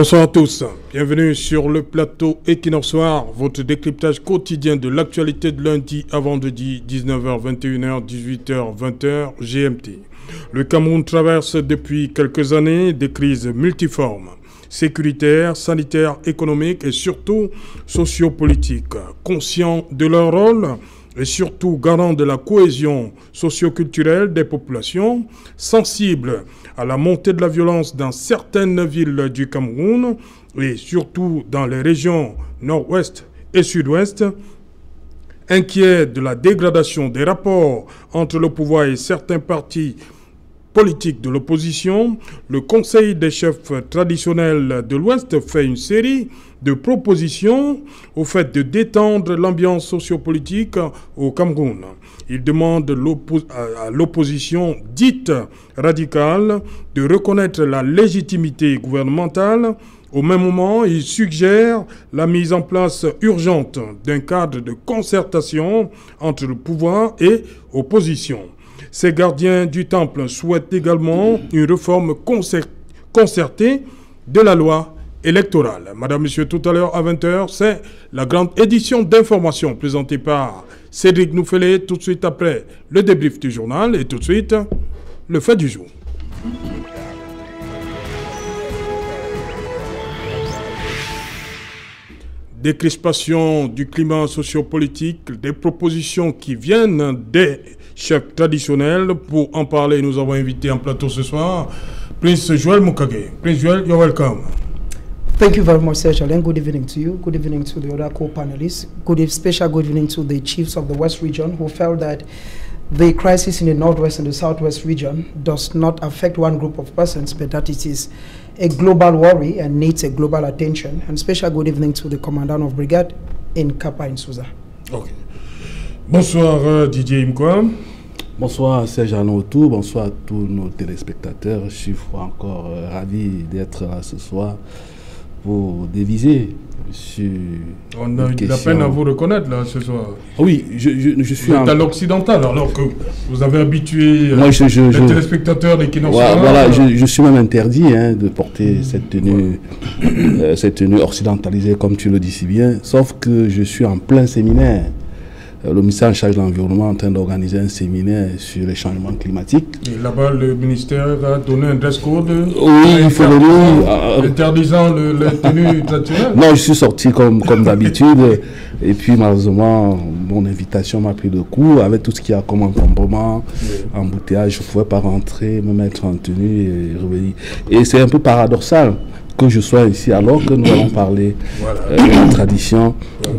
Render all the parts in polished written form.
Bonsoir à tous, bienvenue sur le plateau Equinox Soir, votre décryptage quotidien de l'actualité de lundi à vendredi, 19h, 21h, 18h, 20h, GMT. Le Cameroun traverse depuis quelques années des crises multiformes, sécuritaires, sanitaires, économiques et surtout sociopolitiques. Conscients de leur rôle et surtout garants de la cohésion socio-culturelle des populations, sensibles à la montée de la violence dans certaines villes du Cameroun et surtout dans les régions nord-ouest et sud-ouest, inquiets de la dégradation des rapports entre le pouvoir et certains partis politiques de l'opposition, le Conseil des chefs traditionnels de l'Ouest fait une série de propositions au fait de détendre l'ambiance sociopolitique au Cameroun. Il demande à l'opposition dite radicale de reconnaître la légitimité gouvernementale. Au même moment, il suggère la mise en place urgente d'un cadre de concertation entre le pouvoir et l'opposition. Ces gardiens du temple souhaitent également une réforme concertée de la loi électorale. Madame, Monsieur, tout à l'heure à 20h, c'est la grande édition d'information présentée par Cédric Nouffelé, tout de suite après le débrief du journal et tout de suite le fait du jour. Décrispation du climat sociopolitique, des propositions qui viennent des chefs traditionnels. Pour en parler, nous avons invité en plateau ce soir Prince Joel Mukage. Prince Joel, you're welcome. Thank you very much, Serge Alain. Good evening to you. Good evening to the other co-panelists. Special good evening to the chiefs of the West region who felt that the crisis in the Northwest and the Southwest region does not affect one group of persons, but that it is a global worry and needs a global attention. And special good evening to the Commandant of Brigade in Kapa in Souza. Okay. Bonsoir Didier Imkwa. Bonsoir Serge Anotou, bonsoir à tous nos téléspectateurs. Je suis encore ravi d'être là ce soir pour déviser sur... On a eu de la peine à vous reconnaître là ce soir. Oui, je suis... Vous êtes à l'occidental alors que vous avez habitué les téléspectateurs d'Equinox. Voilà, je suis même interdit de porter cette tenue occidentalisée comme tu le dis si bien, sauf que je suis en plein séminaire. Le ministère en charge de l'environnement est en train d'organiser un séminaire sur les changements climatiques. Et là-bas, le ministère a donné un dress code interdisant les tenues traditionnelles. Non, je suis sorti comme d'habitude. Et puis, malheureusement, mon invitation m'a pris de coup. Avec tout ce qu'il y a comme encombrement, embouteillage, je ne pouvais pas rentrer, me mettre en tenue et revenir. Et c'est un peu paradoxal que je sois ici alors que nous allons parler de la tradition.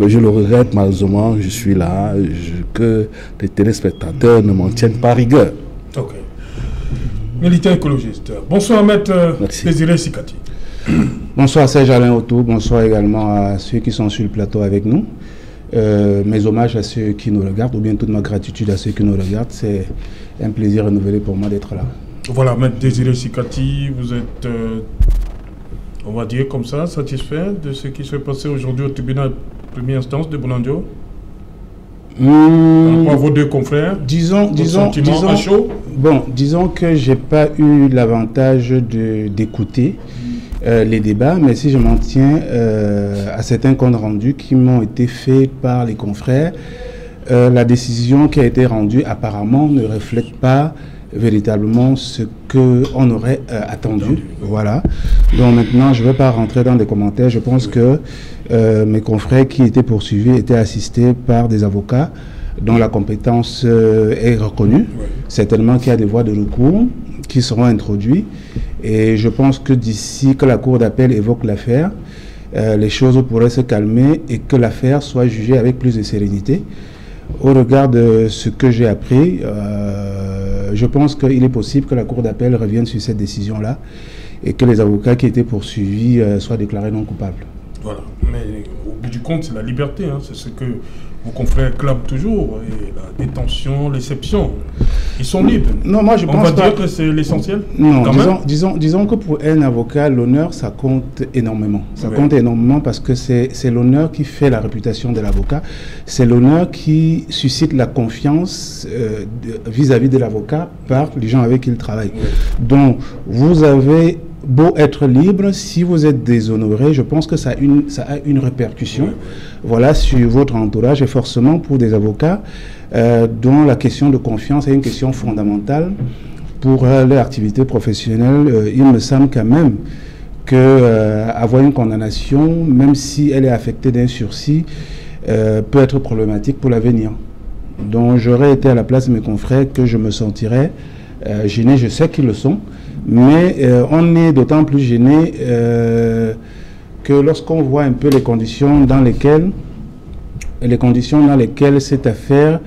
Je le regrette, malheureusement, je suis là, que les téléspectateurs ne m'en tiennent pas rigueur. Ok. Militant écologiste. Bonsoir, Maître Désiré Sikati. Bonsoir Serge Alain Otto, bonsoir également à ceux qui sont sur le plateau avec nous. Mes hommages à ceux qui nous regardent, ou bien toute ma gratitude à ceux qui nous regardent. C'est un plaisir renouvelé pour moi d'être là. Voilà, Maître Désiré Sikati, vous êtes... on va dire comme ça, satisfait de ce qui s'est passé aujourd'hui au tribunal de première instance de Bonandio par rapport à vos deux confrères? Disons à chaud. Bon, disons que j'ai pas eu l'avantage d'écouter les débats, mais si je m'en tiens à certains comptes rendus qui m'ont été faits par les confrères, la décision qui a été rendue apparemment ne reflète pas véritablement ce qu'on aurait attendu. Voilà. Donc maintenant, je ne vais pas rentrer dans des commentaires. Je pense que mes confrères qui étaient poursuivis étaient assistés par des avocats dont la compétence est reconnue. Certainement qu'il y a des voies de recours qui seront introduites. Et je pense que d'ici que la Cour d'appel évoque l'affaire, les choses pourraient se calmer et que l'affaire soit jugée avec plus de sérénité. Au regard de ce que j'ai appris, je pense qu'il est possible que la Cour d'appel revienne sur cette décision-là et que les avocats qui étaient poursuivis soient déclarés non coupables. Voilà, mais au bout du compte, c'est la liberté, c'est ce que vos confrères clament toujours, et la détention, l'exception. Ils sont libres. Non, moi je pense On va dire que c'est l'essentiel. Non, disons que pour un avocat, l'honneur, ça compte énormément. Ça compte énormément parce que c'est l'honneur qui fait la réputation de l'avocat. C'est l'honneur qui suscite la confiance vis-à-vis de l'avocat par les gens avec qui il travaille. Donc, vous avez beau être libre, si vous êtes déshonoré, je pense que ça a une répercussion, voilà, sur votre entourage, et forcément pour des avocats dont la question de confiance est une question fondamentale pour leur activité professionnelle. Il me semble quand même que avoir une condamnation, même si elle est affectée d'un sursis, peut être problématique pour l'avenir. Donc j'aurais été à la place de mes confrères que je me sentirais gêné, je sais qu'ils le sont, mais on est d'autant plus gêné que lorsqu'on voit un peu les conditions dans lesquelles cette affaire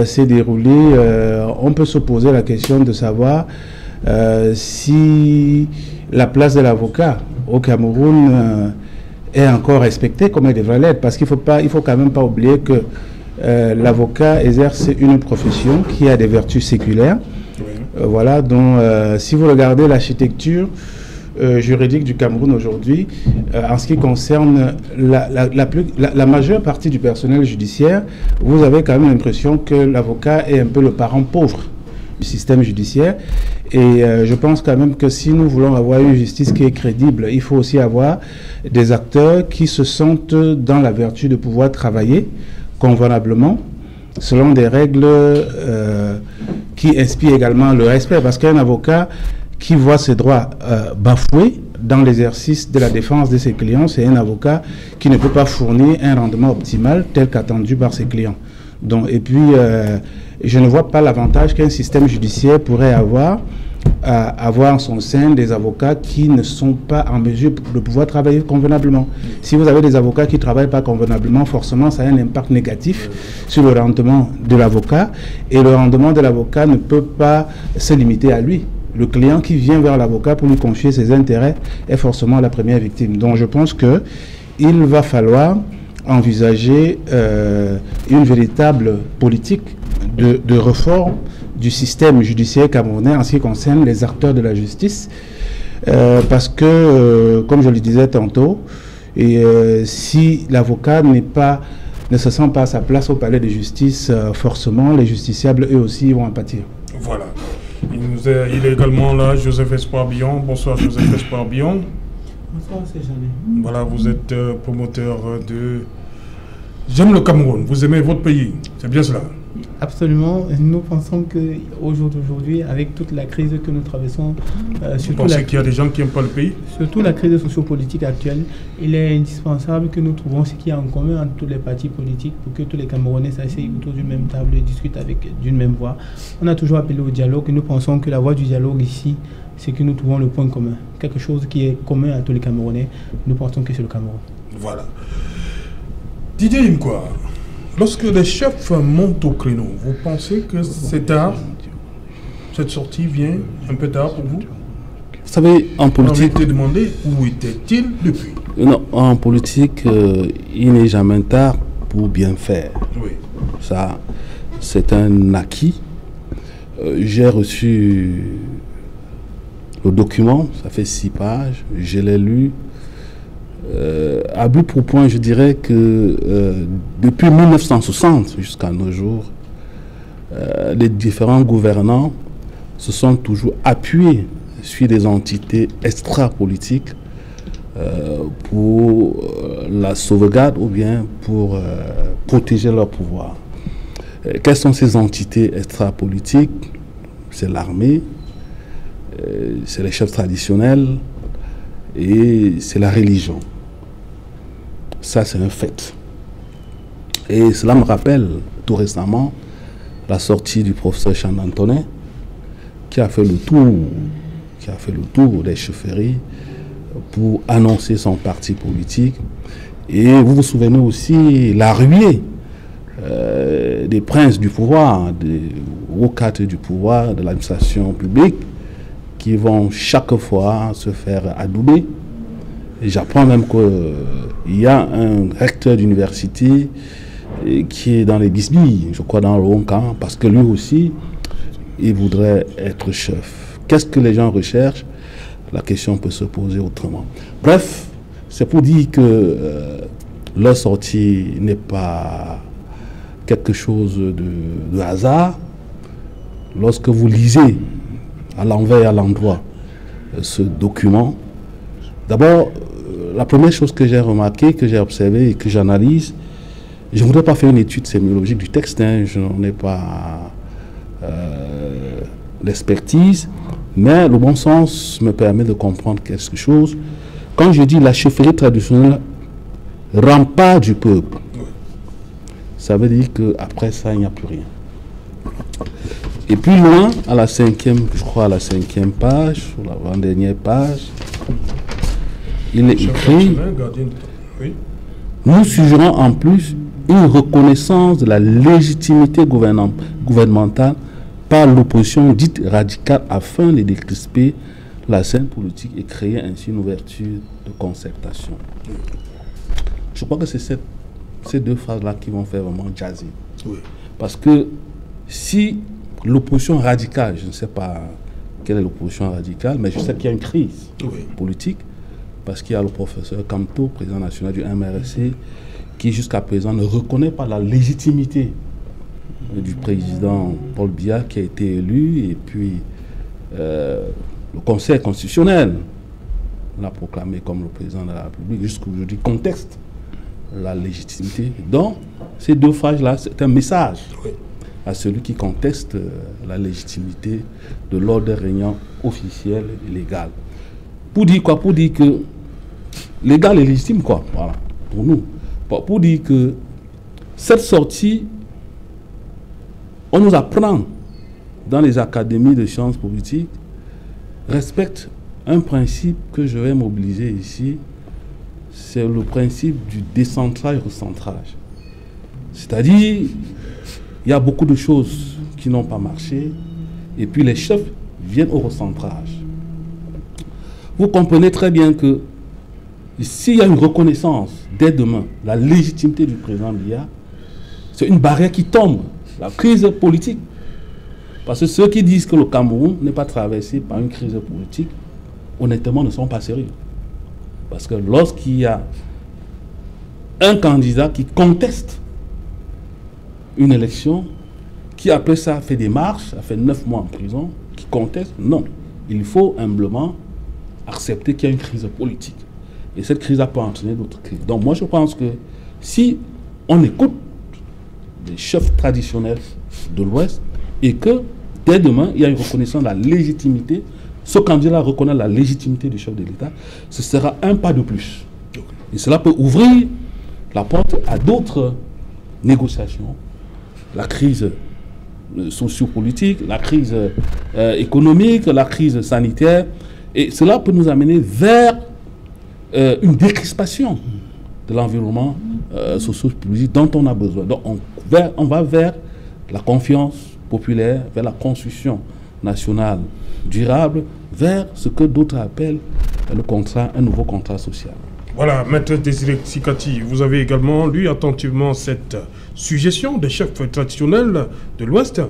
s'est déroulée, on peut se poser la question de savoir si la place de l'avocat au Cameroun est encore respectée comme elle devrait l'être, parce qu'il faut quand même pas oublier que l'avocat exerce une profession qui a des vertus séculaires. Voilà, donc si vous regardez l'architecture juridique du Cameroun aujourd'hui, en ce qui concerne la majeure partie du personnel judiciaire, vous avez quand même l'impression que l'avocat est un peu le parent pauvre du système judiciaire. Et je pense quand même que si nous voulons avoir une justice qui est crédible, il faut aussi avoir des acteurs qui se sentent dans la vertu de pouvoir travailler convenablement, selon des règles qui inspirent également le respect. Parce qu'un avocat qui voit ses droits bafoués dans l'exercice de la défense de ses clients, c'est un avocat qui ne peut pas fournir un rendement optimal tel qu'attendu par ses clients. Donc, et puis, je ne vois pas l'avantage qu'un système judiciaire pourrait avoir à avoir en son sein des avocats qui ne sont pas en mesure de pouvoir travailler convenablement. Si vous avez des avocats qui ne travaillent pas convenablement, forcément, ça a un impact négatif sur le rendement de l'avocat. Et le rendement de l'avocat ne peut pas se limiter à lui. Le client qui vient vers l'avocat pour lui confier ses intérêts est forcément la première victime. Donc je pense qu'il va falloir envisager une véritable politique de réforme du système judiciaire camerounais en ce qui concerne les acteurs de la justice. Parce que, comme je le disais tantôt, si l'avocat ne se sent pas à sa place au palais de justice, forcément, les justiciables, eux aussi, vont en pâtir. Voilà. Il est également là, Joseph Espoir-Bion. Bonsoir, Joseph Espoir-Bion. Bonsoir, c'est Jeanne. Voilà, vous êtes promoteur de... J'aime le Cameroun, vous aimez votre pays, c'est bien cela? Absolument. Nous pensons qu'au jour d'aujourd'hui, avec toute la crise que nous traversons, vous pensez qu'il y a des gens qui n'aiment pas le pays? Surtout la crise sociopolitique actuelle, il est indispensable que nous trouvons ce qu'il y a en commun entre tous les partis politiques pour que tous les Camerounais s'asseyent autour d'une même table et discutent d'une même voix. On a toujours appelé au dialogue et nous pensons que la voie du dialogue ici, c'est que nous trouvons le point commun. Quelque chose qui est commun à tous les Camerounais. Nous pensons que c'est le Cameroun. Voilà. Didier Imkwa, lorsque les chefs montent au créneau, vous pensez que c'est tard? Cette sortie vient un peu tard pour vous? Vous savez, en politique... On s'était demandé où était-il depuis? Non, en politique, il n'est jamais tard pour bien faire. Oui. Ça, c'est un acquis. J'ai reçu le document, ça fait 6 pages, je l'ai lu. À bout pour point, je dirais que depuis 1960 jusqu'à nos jours, les différents gouvernants se sont toujours appuyés sur des entités extra-politiques pour la sauvegarde ou bien pour protéger leur pouvoir. Quelles sont ces entités extra-politiques? C'est l'armée, c'est les chefs traditionnels et c'est la religion. Ça, c'est un fait. Et cela me rappelle tout récemment la sortie du professeur Chandantonet qui a fait le tour des chefferies pour annoncer son parti politique. Et vous vous souvenez aussi la ruée des princes du pouvoir, des hauts cadres du pouvoir, de l'administration publique, qui vont chaque fois se faire adouber. Et j'apprends même qu'il y a un recteur d'université qui est dans les bisbilles, je crois dans le Honkan, parce que lui aussi, il voudrait être chef. Qu'est-ce que les gens recherchent? La question peut se poser autrement. Bref, c'est pour dire que leur sortie n'est pas quelque chose de hasard. Lorsque vous lisez à l'envers et à l'endroit ce document. D'abord, la première chose que j'ai remarqué, que j'ai observé et que j'analyse, je ne voudrais pas faire une étude sémiologique du texte, hein, je n'en ai pas l'expertise, mais le bon sens me permet de comprendre quelque chose. Quand je dis la chefferie traditionnelle, rempart du peuple, ça veut dire qu'après ça, il n'y a plus rien. Et plus loin, à la cinquième, je crois à la cinquième page, ou l'avant-dernière page, il est écrit: nous suggérons en plus une reconnaissance de la légitimité gouvernementale par l'opposition dite radicale afin de décrisper la scène politique et créer ainsi une ouverture de concertation. Je crois que c'est ces deux phrases-là qui vont faire vraiment jazzer. Oui. Parce que si l'opposition radicale, je ne sais pas quelle est l'opposition radicale, mais je sais qu'il y a une crise politique, parce qu'il y a le professeur Camto, président national du MRSC, qui jusqu'à présent ne reconnaît pas la légitimité du président Paul Biya qui a été élu, et puis le Conseil constitutionnel l'a proclamé comme le président de la République, jusqu'aujourd'hui conteste la légitimité. Donc, ces deux phrases-là, c'est un message à celui qui conteste la légitimité de l'ordre régnant officiel et légal. Pour dire quoi? Pour dire que légal et légitime, quoi, voilà, pour nous. Pour dire que cette sortie, on nous apprend dans les académies de sciences politiques, respecte un principe que je vais mobiliser ici, c'est le principe du décentrage-recentrage. C'est-à-dire, il y a beaucoup de choses qui n'ont pas marché, et puis les chefs viennent au recentrage. Vous comprenez très bien que s'il y a une reconnaissance dès demain, la légitimité du président Biya, c'est une barrière qui tombe, la crise politique. Parce que ceux qui disent que le Cameroun n'est pas traversé par une crise politique, honnêtement, ne sont pas sérieux. Parce que lorsqu'il y a un candidat qui conteste une élection, qui après ça a fait des marches, a fait 9 mois en prison, qui conteste, non. Il faut humblement accepter qu'il y a une crise politique. Et cette crise peut entraîner d'autres crises. Donc moi je pense que si on écoute les chefs traditionnels de l'Ouest et que dès demain il y a une reconnaissance de la légitimité, ce candidat reconnaît la légitimité du chef de l'État, ce sera un pas de plus. Et cela peut ouvrir la porte à d'autres négociations. La crise sociopolitique, la crise économique, la crise sanitaire. Et cela peut nous amener vers une décrispation de l'environnement socio-politique dont on a besoin. Donc on va vers la confiance populaire, vers la construction nationale durable, vers ce que d'autres appellent le contrat, un nouveau contrat social. Voilà, Maître Désiré Sikati, vous avez également lu attentivement cette suggestion des chefs traditionnels de l'Ouest,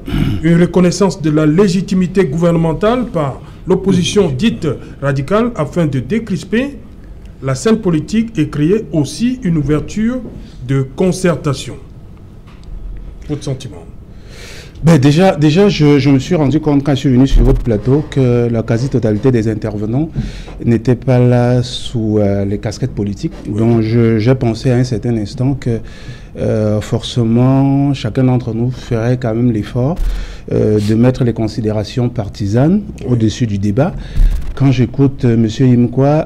une reconnaissance de la légitimité gouvernementale par l'opposition dite radicale afin de décrisper la scène politique et créer aussi une ouverture de concertation. Votre sentiment? Ben déjà je me suis rendu compte quand je suis venu sur votre plateau que la quasi-totalité des intervenants n'étaient pas là sous les casquettes politiques. Oui. Donc j'ai pensé à un certain instant que forcément chacun d'entre nous ferait quand même l'effort de mettre les considérations partisanes au-dessus du débat. Quand j'écoute M. Imkwa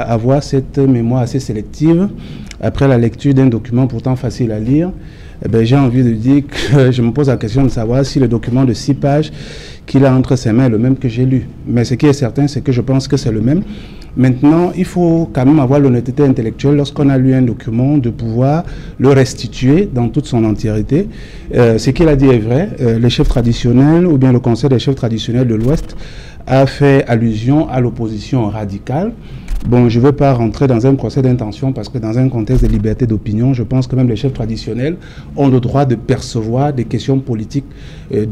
avoir cette mémoire assez sélective après la lecture d'un document pourtant facile à lire, eh ben, j'ai envie de dire que je me pose la question de savoir si le document de 6 pages qu'il a entre ses mains est le même que j'ai lu. Mais ce qui est certain, c'est que je pense que c'est le même. Maintenant, il faut quand même avoir l'honnêteté intellectuelle lorsqu'on a lu un document de pouvoir le restituer dans toute son entièreté. Ce qu'il a dit est vrai. Les chefs traditionnels ou bien le Conseil des chefs traditionnels de l'Ouest a fait allusion à l'opposition radicale. Bon, je ne veux pas rentrer dans un procès d'intention parce que dans un contexte de liberté d'opinion, je pense que même les chefs traditionnels ont le droit de percevoir des questions politiques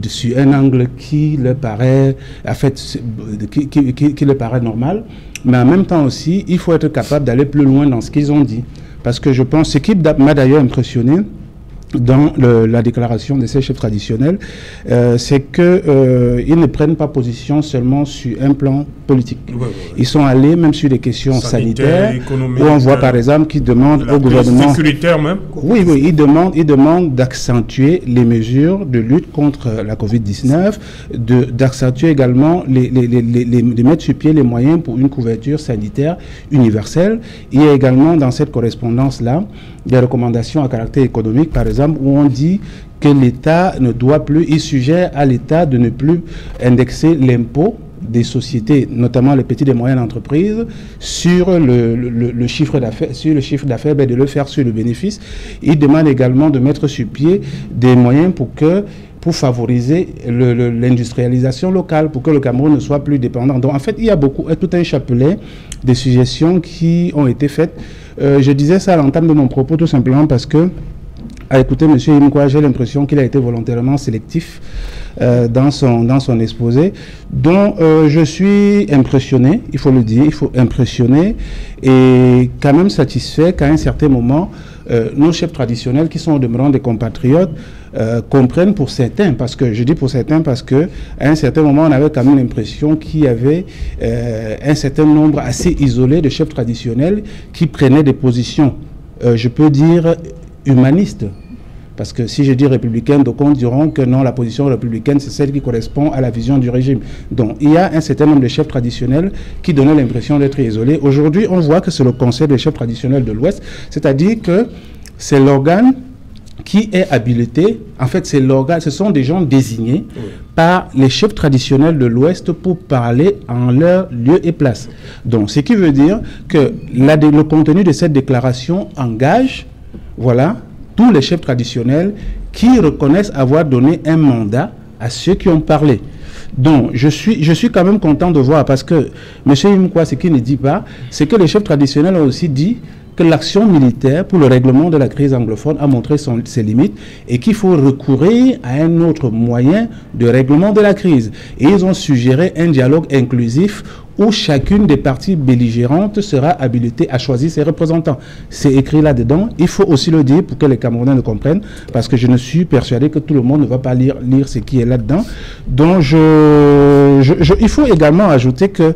sur un angle qui leur paraît, en fait, qui leur paraît normal. Mais en même temps aussi, il faut être capable d'aller plus loin dans ce qu'ils ont dit. Parce que je pense, ce qui m'a d'ailleurs impressionné, dans la déclaration de ces chefs traditionnels, c'est qu'ils ne prennent pas position seulement sur un plan politique. Ils sont allés même sur des questions sanitaires, où on voit par exemple qu'ils demandent au gouvernement... Sécuritaire même. Oui, ils demandent d'accentuer les mesures de lutte contre la Covid-19, d'accentuer également, de mettre sur pied les moyens pour une couverture sanitaire universelle. Il y a également dans cette correspondance-là des recommandations à caractère économique, par exemple, où on dit que l'État ne doit plus, il suggère à l'État de ne plus indexer l'impôt des sociétés, notamment les petites et moyennes entreprises, sur le chiffre d'affaires, de le faire sur le bénéfice. Il demande également de mettre sur pied des moyens pour favoriser l'industrialisation locale, pour que le Cameroun ne soit plus dépendant. Donc en fait, il y a tout un chapelet de suggestions qui ont été faites. Je disais ça à l'entame de mon propos tout simplement parce que, à écouter M. Imkwa, j'ai l'impression qu'il a été volontairement sélectif dans son exposé, dont je suis impressionné, il faut le dire, impressionné et quand même satisfait qu'à un certain moment, nos chefs traditionnels, qui sont au demeurant des compatriotes, comprennent pour certains, parce que je dis pour certains parce que à un certain moment, on avait quand même l'impression qu'il y avait un certain nombre assez isolé de chefs traditionnels qui prenaient des positions, je peux dire, humanistes. Parce que si je dis républicaine, d'aucuns diront que non, la position républicaine, c'est celle qui correspond à la vision du régime. Donc, il y a un certain nombre de chefs traditionnels qui donnaient l'impression d'être isolés. Aujourd'hui, on voit que c'est le Conseil des chefs traditionnels de l'Ouest, c'est-à-dire que c'est l'organe qui est habilité. En fait, c'est l'organe, ce sont des gens désignés par les chefs traditionnels de l'Ouest pour parler en leur lieu et place. Donc, ce qui veut dire que le contenu de cette déclaration engage, voilà, tous les chefs traditionnels qui reconnaissent avoir donné un mandat à ceux qui ont parlé. Donc, je suis quand même content de voir, parce que M. Imkwa, ce qu'il ne dit pas, c'est que les chefs traditionnels ont aussi dit que l'action militaire pour le règlement de la crise anglophone a montré ses limites et qu'il faut recourir à un autre moyen de règlement de la crise. Et ils ont suggéré un dialogue inclusif où chacune des parties belligérantes sera habilitée à choisir ses représentants. C'est écrit là-dedans. Il faut aussi le dire pour que les Camerounais le comprennent, parce que je ne suis persuadé que tout le monde ne va pas lire ce qui est là-dedans. Donc, il faut également ajouter que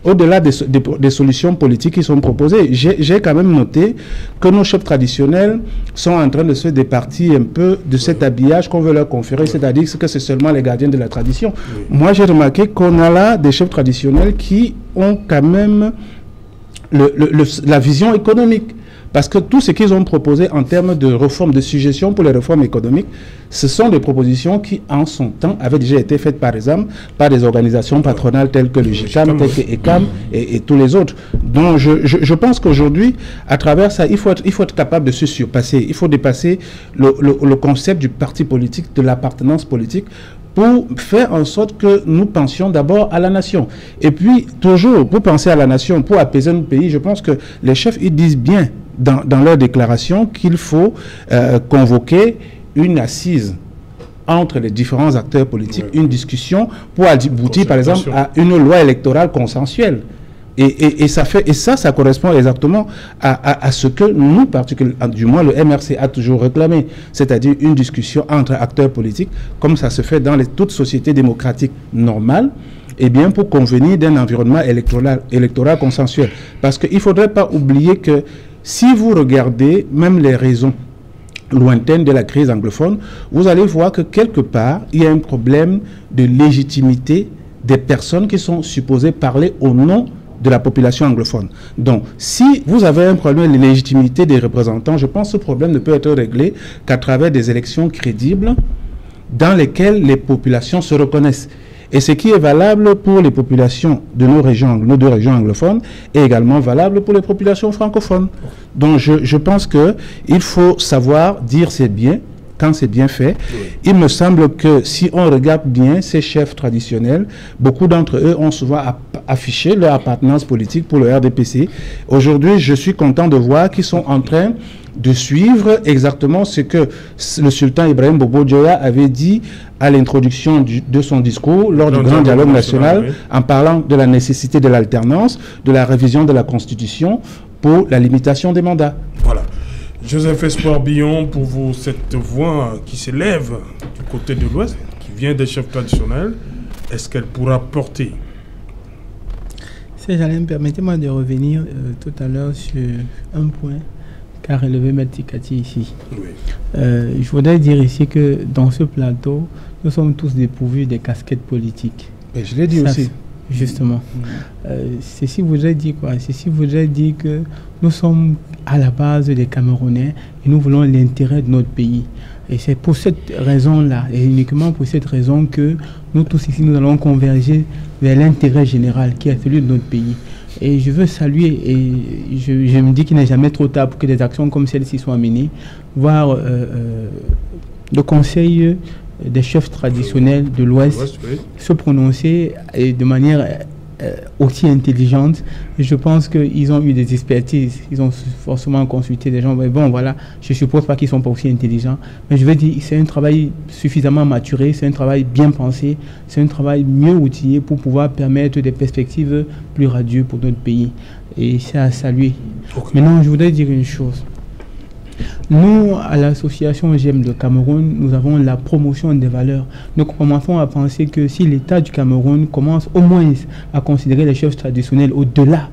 au-delà des solutions politiques qui sont proposées, j'ai quand même noté que nos chefs traditionnels sont en train de se départir un peu de cet habillage qu'on veut leur conférer, c'est-à-dire que c'est seulement les gardiens de la tradition. Moi, j'ai remarqué qu'on a là des chefs traditionnels qui ont quand même la vision économique. Parce que tout ce qu'ils ont proposé en termes de réforme, de suggestions pour les réformes économiques, ce sont des propositions qui, en son temps, avaient déjà été faites, par exemple, par des organisations patronales telles que le GICAM, telles que ECAM et tous les autres. Donc, je pense qu'aujourd'hui, à travers ça, il faut être capable de se surpasser. Il faut dépasser le concept du parti politique, de l'appartenance politique, pour faire en sorte que nous pensions d'abord à la nation. Et puis, toujours, pour penser à la nation, pour apaiser notre pays, je pense que les chefs, ils disent bien dans leur déclaration qu'il faut convoquer une assise entre les différents acteurs politiques, une discussion pour aboutir, par exemple, à une loi électorale consensuelle. Et ça correspond exactement à ce que nous, particulièrement, du moins le MRC a toujours réclamé, c'est-à-dire une discussion entre acteurs politiques, comme ça se fait dans toutes sociétés démocratiques normales, et bien pour convenir d'un environnement électoral consensuel. Parce qu'il ne faudrait pas oublier que si vous regardez même les raisons lointaines de la crise anglophone, vous allez voir que quelque part, il y a un problème de légitimité des personnes qui sont supposées parler au nom de la population anglophone. Donc, si vous avez un problème de légitimité des représentants, je pense que ce problème ne peut être réglé qu'à travers des élections crédibles dans lesquelles les populations se reconnaissent. Et ce qui est valable pour les populations de nos deux régions anglophones est également valable pour les populations francophones. Donc je pense qu'il faut savoir dire c'est bien quand c'est bien fait. Il me semble que si on regarde bien ces chefs traditionnels, beaucoup d'entre eux ont souvent affiché leur appartenance politique pour le RDPC. Aujourd'hui, je suis content de voir qu'ils sont en train de suivre exactement ce que le sultan Ibrahim Bobo Dioya avait dit à l'introduction de son discours lors du grand dialogue national, en parlant de la nécessité de l'alternance, de la révision de la Constitution pour la limitation des mandats. Voilà. Joseph Espoir Billon, pour vous, cette voix qui s'élève du côté de l'Ouest, qui vient des chefs traditionnels, est-ce qu'elle pourra porter? Permettez-moi de revenir tout à l'heure sur un point qu'a relevé M. Tikati ici. Oui. Je voudrais dire ici que dans ce plateau, nous sommes tous dépourvus des casquettes politiques. Et je l'ai dit aussi. Justement. Ceci voudrait dire quoi? Ceci voudrait dire que nous sommes à la base des Camerounais et nous voulons l'intérêt de notre pays. Et c'est pour cette raison-là, et uniquement pour cette raison que nous tous ici, nous allons converger vers l'intérêt général qui est celui de notre pays. Et je veux saluer, et je me dis qu'il n'est jamais trop tard pour que des actions comme celle-ci soient menées, voir le Conseil des chefs traditionnels de l'Ouest se prononcer de manière aussi intelligente. Je pense qu'ils ont eu des expertises, ils ont forcément consulté des gens. Mais bon, voilà, je ne suppose pas qu'ils ne sont pas aussi intelligents. Mais je veux dire, c'est un travail suffisamment maturé, c'est un travail bien pensé, c'est un travail mieux outillé pour pouvoir permettre des perspectives plus radieuses pour notre pays. Et c'est à saluer. Okay. Maintenant, je voudrais dire une chose. Nous, à l'association GEM de Cameroun, nous avons la promotion des valeurs. Nous commençons à penser que si l'État du Cameroun commence au moins à considérer les chefs traditionnels au-delà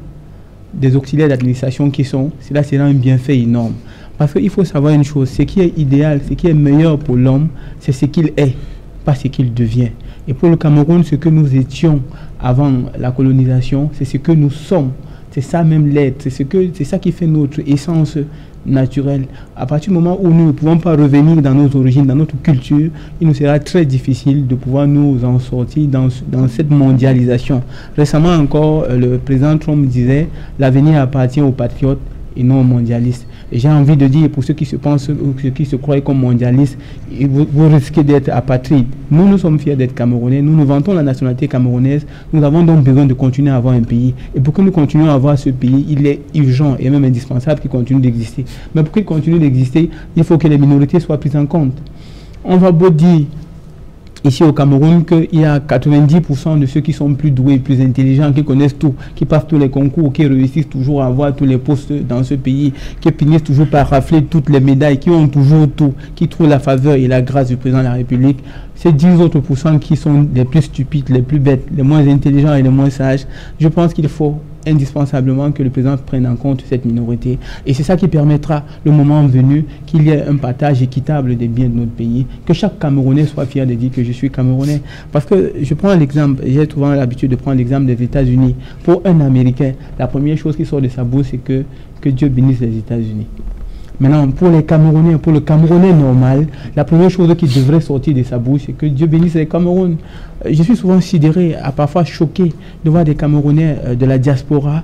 des auxiliaires d'administration qui sont, cela sera un bienfait énorme. Parce qu'il faut savoir une chose, ce qui est idéal, ce qui est meilleur pour l'homme, c'est ce qu'il est, pas ce qu'il devient. Et pour le Cameroun, ce que nous étions avant la colonisation, c'est ce que nous sommes. C'est ça même l'être, c'est ça qui fait notre essence naturelle. À partir du moment où nous ne pouvons pas revenir dans nos origines, dans notre culture, il nous sera très difficile de pouvoir nous en sortir dans cette mondialisation. Récemment encore, le président Trump disait « l'avenir appartient aux patriotes et non aux mondialistes ». Et j'ai envie de dire, pour ceux qui se pensent ou ceux qui se croient comme mondialistes, vous risquez d'être apatrides. Nous sommes fiers d'être Camerounais, nous nous vantons la nationalité camerounaise, nous avons donc besoin de continuer à avoir un pays. Et pour que nous continuions à avoir ce pays, il est urgent et même indispensable qu'il continue d'exister. Mais pour qu'il continue d'exister, il faut que les minorités soient prises en compte. On va beau dire ici au Cameroun qu'il y a 90% de ceux qui sont plus doués, plus intelligents, qui connaissent tout, qui passent tous les concours, qui réussissent toujours à avoir tous les postes dans ce pays, qui finissent toujours par rafler toutes les médailles, qui ont toujours tout, qui trouvent la faveur et la grâce du président de la République. Ces 10 autres % qui sont les plus stupides, les plus bêtes, les moins intelligents et les moins sages, je pense qu'il faut indispensablement que le président prenne en compte cette minorité. Et c'est ça qui permettra, le moment venu, qu'il y ait un partage équitable des biens de notre pays, que chaque Camerounais soit fier de dire que je suis Camerounais. Parce que je prends l'exemple, j'ai souvent l'habitude de prendre l'exemple des États-Unis. Pour un Américain, la première chose qui sort de sa bouche, c'est que Dieu bénisse les États-Unis. Maintenant, pour les Camerounais, pour le Camerounais normal, la première chose qui devrait sortir de sa bouche, c'est que Dieu bénisse les Cameroun. Je suis souvent sidéré, parfois choqué de voir des Camerounais de la diaspora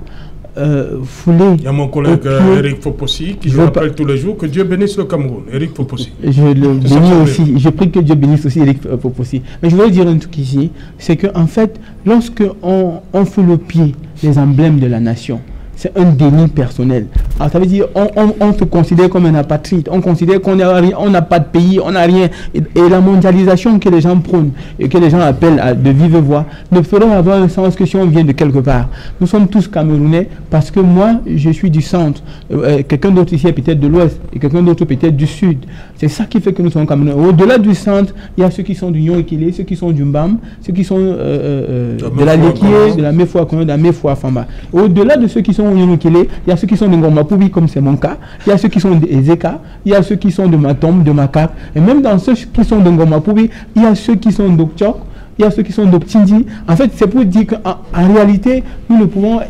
foulés. Il y a mon collègue Eric Fopossi qui rappelle tous les jours que Dieu bénisse le Cameroun. Eric Fopossi. Je le bénis aussi. Je prie que Dieu bénisse aussi Eric Fopossi. Mais je voudrais dire un truc ici, c'est qu'en fait, lorsque on foule au pied les emblèmes de la nation, c'est un déni personnel. Alors, ça veut dire on se considère comme un apatride, on considère qu'on n'a pas de pays, on n'a rien. Et la mondialisation que les gens prônent et que les gens appellent de vive voix ne ferait avoir un sens que si on vient de quelque part. Nous sommes tous Camerounais parce que moi, je suis du centre. Quelqu'un d'autre ici est peut-être de l'ouest et quelqu'un d'autre peut-être du sud. C'est ça qui fait que nous sommes Camerounais. Au-delà du centre, il y a ceux qui sont du Nyon-Ekele, ceux qui sont du Mbam, ceux qui sont de la Lekié, de la Mefwa Kono, de la Mefwa Famba. Au-delà de ceux qui sont il y a ceux qui sont de Ngoma-Poubi, comme c'est mon cas, il y a ceux qui sont d'Ezeka, il y a ceux qui sont de Matom, de Makap, et même dans ceux qui sont de Ngoma-Poubi, il y a ceux qui sont d'Okchok, il y a ceux qui sont d'Optindi. En fait, c'est pour dire qu'en réalité, nous ne pouvons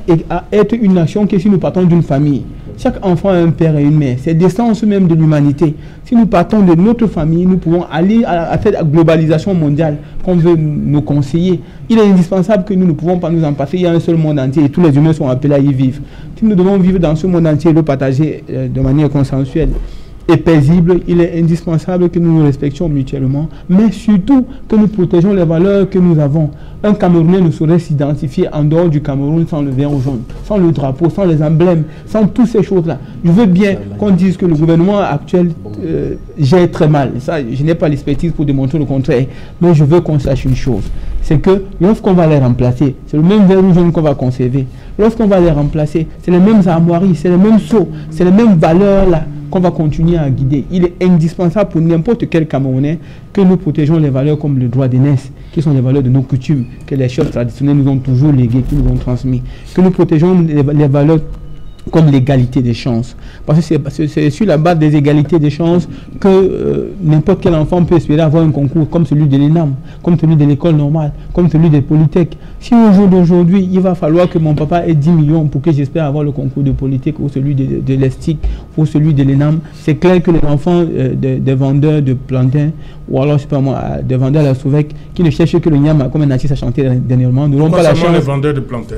être une nation que si nous partons d'une famille. Chaque enfant a un père et une mère. C'est l'essence même de l'humanité. Si nous partons de notre famille, nous pouvons aller à cette globalisation mondiale qu'on veut nous conseiller. Il est indispensable que nous ne pouvons pas nous en passer. Il y a un seul monde entier et tous les humains sont appelés à y vivre. Si nous devons vivre dans ce monde entier et le partager de manière consensuelle et paisible, il est indispensable que nous nous respections mutuellement, mais surtout que nous protégeons les valeurs que nous avons. Un Camerounais ne saurait s'identifier en dehors du Cameroun sans le vert jaune, sans le drapeau, sans les emblèmes, sans toutes ces choses-là. Je veux bien qu'on dise que le gouvernement actuel gère très mal. Ça, je n'ai pas l'expertise pour démontrer le contraire, mais je veux qu'on sache une chose. C'est que lorsqu'on va les remplacer, c'est le même vert jaune qu'on va conserver. Lorsqu'on va les remplacer, c'est les mêmes armoiries, c'est les mêmes seaux, c'est les mêmes valeurs-là qu'on va continuer à guider. Il est indispensable pour n'importe quel Camerounais que nous protégeons les valeurs comme le droit d'aînesse, qui sont les valeurs de nos coutumes, que les chefs traditionnels nous ont toujours léguées, qui nous ont transmis. Que nous protégeons les valeurs comme l'égalité des chances. Parce que c'est sur la base des égalités des chances que n'importe quel enfant peut espérer avoir un concours comme celui de l'ENAM, comme celui de l'école normale, comme celui des Polytech. Si au jour d'aujourd'hui, il va falloir que mon papa ait 10 millions pour que j'espère avoir le concours de Polytech ou celui de l'ESTIC ou celui de l'ENAM, c'est clair que les enfants des vendeurs de plantains ou alors, je sais pas moi, des vendeurs à la Souvec qui ne cherchent que le Niama comme un artiste a chanté dernièrement n'auront pas la chance. Les vendeurs de plantains?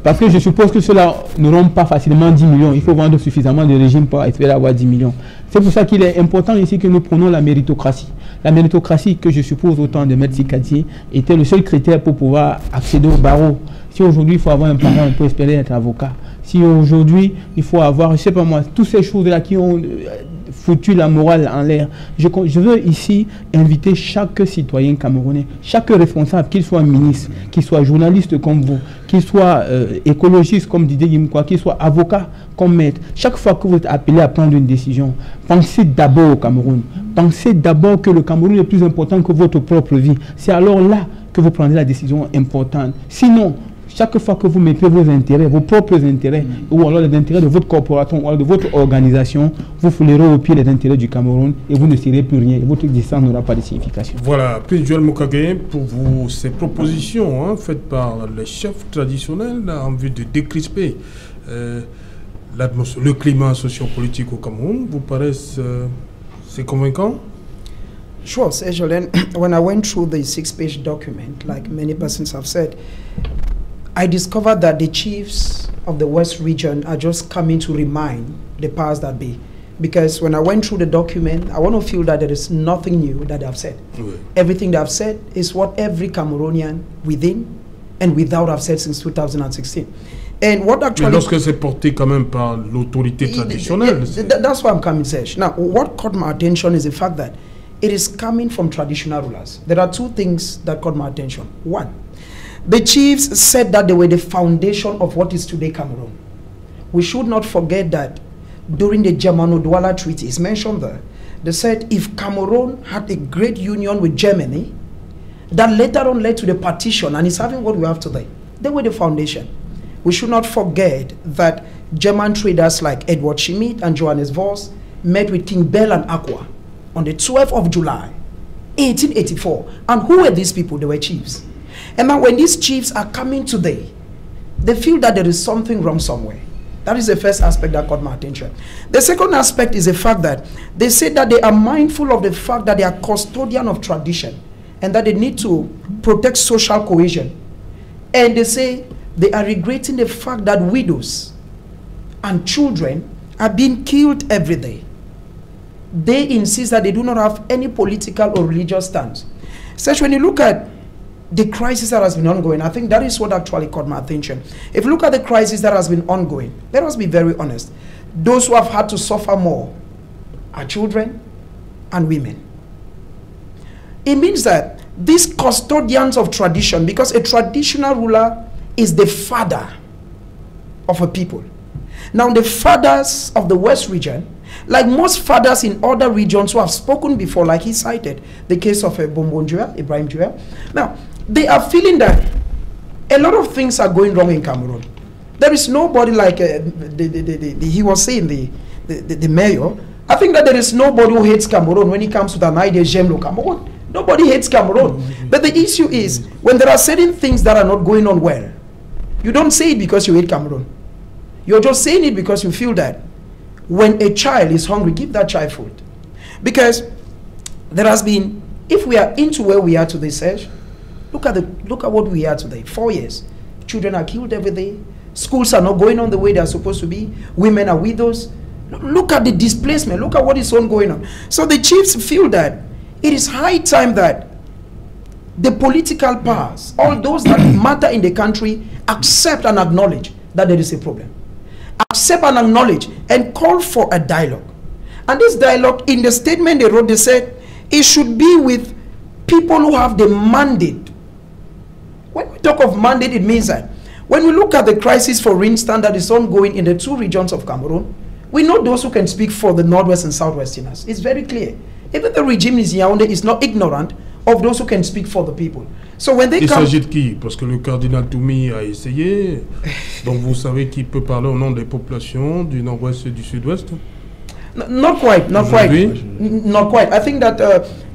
Parce que je suppose que ceux-là n'auront pas facilement 10 millions. Il faut vendre suffisamment de régimes pour espérer avoir 10 millions. C'est pour ça qu'il est important ici que nous prenons la méritocratie. La méritocratie, que je suppose au temps de Maître Sikadié, était le seul critère pour pouvoir accéder au barreau. Si aujourd'hui il faut avoir un parent pour espérer être avocat, si aujourd'hui il faut avoir, je sais pas moi, toutes ces choses-là qui ont foutu la morale en l'air. Je veux ici inviter chaque citoyen camerounais, chaque responsable, qu'il soit ministre, qu'il soit journaliste comme vous, qu'il soit écologiste comme Didier Yimkwa, qu'il soit avocat comme maître. Chaque fois que vous êtes appelé à prendre une décision, pensez d'abord au Cameroun. Pensez d'abord que le Cameroun est plus important que votre propre vie. C'est alors là que vous prendrez la décision importante. Sinon, chaque fois que vous mettez vos intérêts, vos propres intérêts, ou alors les intérêts de votre corporation, ou alors de votre organisation, vous foulerez au pied les intérêts du Cameroun et vous ne serez plus rien. Et votre existence n'aura pas de signification. Voilà, puis Joël Mokage, pour vous, ces propositions faites par les chefs traditionnels en vue de décrisper le climat socio-politique au Cameroun, vous paraissent c'est convaincant? Sure, Serge-Alain, when I went through the 6-page document, like many persons have said, I discovered that the chiefs of the West region are just coming to remind the powers that be. Because when I went through the document, I want to feel that there is nothing new that I've said. Oui. Everything that I've said is what every Cameroonian within and without have said since 2016. And what actually... Mais lorsque c'est porté quand même par l'autorité traditionnelle... That's why I'm coming, Serge. Now, what caught my attention is the fact that it is coming from traditional rulers. There are two things that caught my attention. One, the chiefs said that they were the foundation of what is today Cameroon. We should not forget that during the Germano-Douala Treaty, it's mentioned there, they said if Cameroon had a great union with Germany, that later on led to the partition and is having what we have today. They were the foundation. We should not forget that German traders like Edward Schmidt and Johannes Voss met with King Bell and Aqua on the 12th of July, 1884. And who were these people? They were chiefs. And now when these chiefs are coming today, they feel that there is something wrong somewhere. That is the first aspect that caught my attention. The second aspect is the fact that they say that they are mindful of the fact that they are custodian of tradition and that they need to protect social cohesion. And they say they are regretting the fact that widows and children are being killed every day. They insist that they do not have any political or religious stance. Such when you look at the crisis that has been ongoing, I think that is what actually caught my attention. If you look at the crisis that has been ongoing, let us be very honest. Those who have had to suffer more are children and women. It means that these custodians of tradition, because a traditional ruler is the father of a people. Now the fathers of the West region, like most fathers in other regions who have spoken before, like he cited the case of Bombon Joel, Ibrahim Joel. Now, they are feeling that a lot of things are going wrong in Cameroon. There is nobody like he was saying, the mayor. I think that there is nobody who hates Cameroon when it comes to an idea, J'aime Cameroon. Nobody hates Cameroon. But the issue is, when there are certain things that are not going on well, you don't say it because you hate Cameroon. You're just saying it because you feel that when a child is hungry, give that child food. Because there has been, if we are into where we are today, Serge, look at what we are today. 4 years. Children are killed every day. Schools are not going on the way they are supposed to be. Women are widows. Look at the displacement. Look at what is going on. So the chiefs feel that it is high time that the political powers, all those that matter in the country, accept and acknowledge that there is a problem. Accept and acknowledge and call for a dialogue. And this dialogue, in the statement they wrote, they said it should be with people who have the mandate. When we talk of mandate, it means that when we look at the crisis, for instance, that is ongoing in the two regions of Cameroon, We know those who can speak for the Northwest and Southwesterners. It's very clear. Even the regime in Yaoundé is not ignorant of those who can speak for the people. So when they Il come... s'agit de qui? Parce que le cardinal Toumi a essayé. Donc vous savez qui peut parler au nom des populations du Nord-Ouest et du Sud-Ouest? Not quite, not quite. Not quite. I think that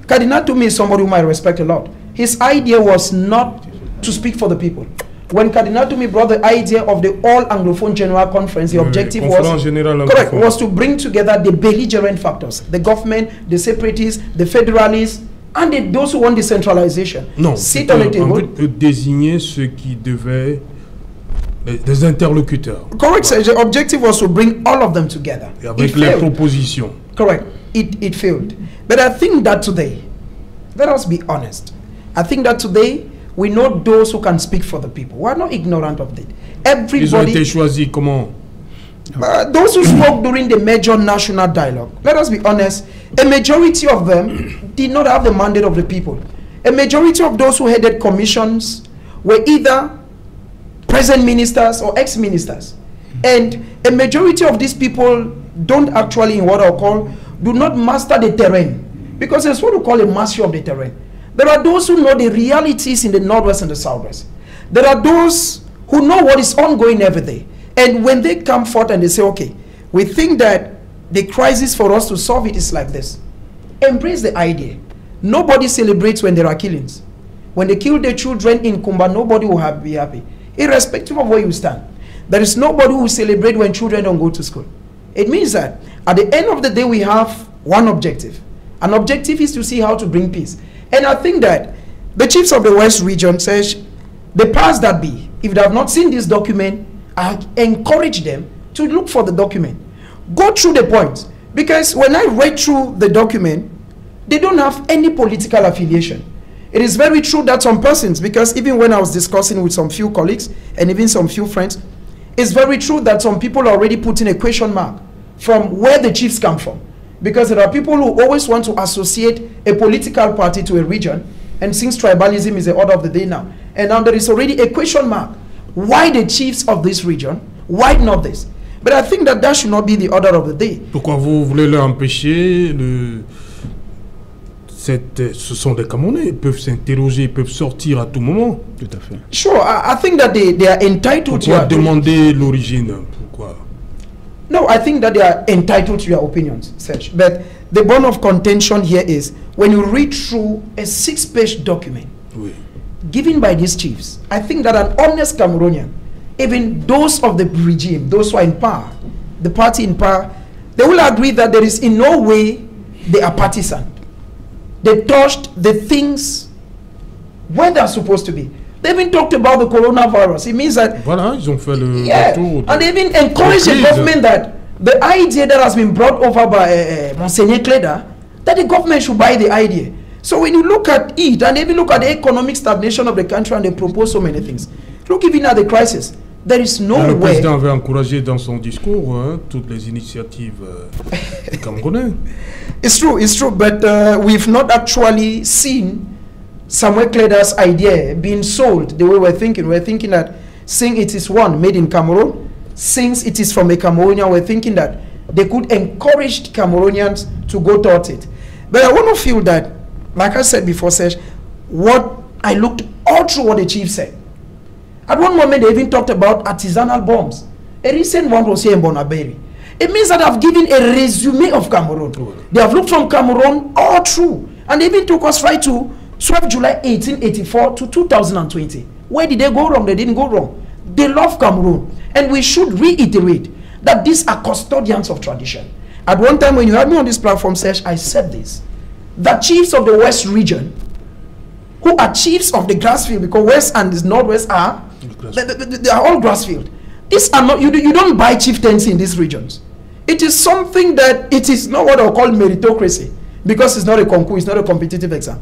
Cardinal Toumi is somebody whom I respect a lot. His idea was not to speak for the people. When Cardinal Toumi brought the idea of the All Anglophone General Conference, the objective was to bring together the belligerent factors, the government, the separatists, the federalists, and those who want decentralization. Non, sit on the table. En fait, désigner ceux qui devaient des interlocuteurs. Correct, sir. The objective was to bring all of them together. Et avec les propositions. Correct. It failed. But I think that today, let us be honest, I think that today we know those who can speak for the people. We are not ignorant of that. Everybody. Ils ont été choisis comment? Those who spoke during the major national dialogue, let us be honest, a majority of them did not have the mandate of the people. A majority of those who headed commissions were either present ministers or ex-ministers. And a majority of these people don't actually, in what I'll call, do not master the terrain. Because there's what we call a mastery of the terrain. There are those who know the realities in the Northwest and the Southwest. There are those who know what is ongoing every day. And when they come forth and they say, okay, we think that the crisis for us to solve it is like this. Embrace the idea. Nobody celebrates when there are killings. When they kill their children in Kumba, nobody will be happy. Irrespective of where you stand. There is nobody who will celebrate when children don't go to school. It means that at the end of the day, we have one objective. An objective is to see how to bring peace. And I think that the chiefs of the West region says, the powers that be, if they have not seen this document, I encourage them to look for the document. Go through the points. Because when I read through the document, they don't have any political affiliation. It is very true that some persons, because even when I was discussing with some few colleagues and even some few friends, it's very true that some people are already putting a question mark from where the chiefs come from. Because there are people who always want to associate a political party to a region, and since tribalism is the order of the day now, and now there is already a question mark. Why the chiefs of this region? Why not this? But I think that that should not be the order of the day. Pourquoi vous voulez leur empêcher ce sont des Camerounais, ils peuvent s'interroger, ils peuvent sortir à tout moment. Tout à fait. Sure, I think that they are entitled to demander l'origine. Pourquoi? No, I think that they are entitled to your opinions, Serge. But the bone of contention here is when you read through a 6-page document given by these chiefs, I think that an honest Cameroonian, even those of the regime, those who are in power, the party in power, they will agree that there is in no way they are partisan. They touched the things where they are supposed to be. They even talked about the coronavirus. It means that... Voilà, ils ont fait le tour. And they even encouraged the government that the idea that has been brought over by Monseigneur Kleda, that the government should buy the idea. So when you look at it, and even look at the economic stagnation of the country, and they propose so many things. Look even at the crisis. There is no way... Le président avait encouragé dans son discours toutes les initiatives des Camerounais. It's true, but we've not actually seen Samuel Kleda's idea being sold the way we're thinking. We're thinking that since it is one made in Cameroon, since it is from a Cameroonian, we're thinking that they could encourage Cameroonians to go towards it. But I want to feel that, like I said before, Serge, what I looked all through what the chief said. At one moment, they even talked about artisanal bombs. A recent one was here in Bonaberi. It means that I've given a resume of Cameroon. They have looked from Cameroon all through. And they even took us right to 12 July 1884 to 2020. Where did they go wrong? They didn't go wrong. They love Cameroon. And we should reiterate that these are custodians of tradition. At one time when you had me on this platform, Serge, I said this. The chiefs of the West region, who are chiefs of the grassfield, because West and the Northwest are, they are all grassfield. These are not, you don't buy chieftaincy in these regions. It is something that, it is not what I call meritocracy, because it's not a concours, it's not a competitive exam.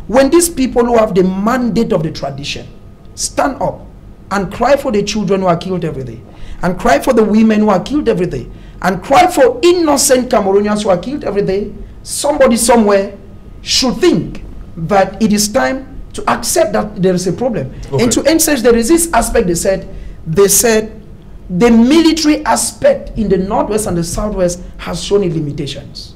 When these people who have the mandate of the tradition stand up and cry for the children who are killed every day, and cry for the women who are killed every day, and cry for innocent Cameroonians who are killed every day, somebody somewhere should think that it is time to accept that there is a problem. Okay. And to answer, there is this aspect they said, the military aspect in the Northwest and the Southwest has shown its limitations.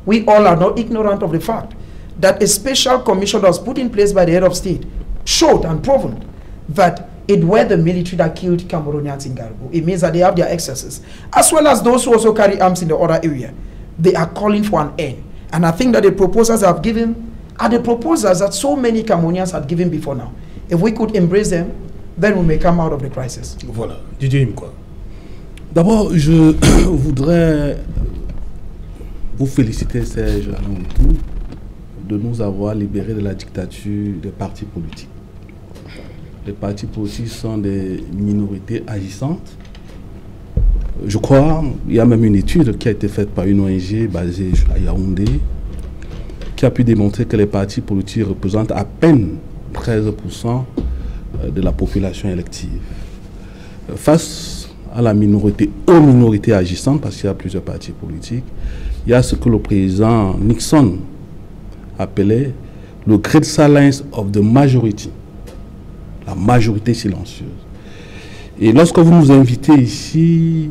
We all are not ignorant of the fact that a special commission that was put in place by the head of state showed and proven that it were the military that killed Cameroonians in Garbo. It means that they have their excesses, as well as those who also carry arms in the other area. They are calling for an end. And I think that the proposals I've given are the proposals that so many Cameroonians had given before now. If we could embrace them, then we may come out of the crisis. Voilà. Didier Imkwa. D'abord, je voudrais vous féliciter, Serge Alontou, de nous avoir libérés de la dictature des partis politiques. Les partis politiques sont des minorités agissantes. Je crois, il y a même une étude qui a été faite par une ONG basée à Yaoundé, qui a pu démontrer que les partis politiques représentent à peine 13% de la population élective. Face à la minorité, aux minorités agissantes, parce qu'il y a plusieurs partis politiques, il y a ce que le président Nixon appelait le great silence of the majority, la majorité silencieuse. Et lorsque vous nous invitez ici,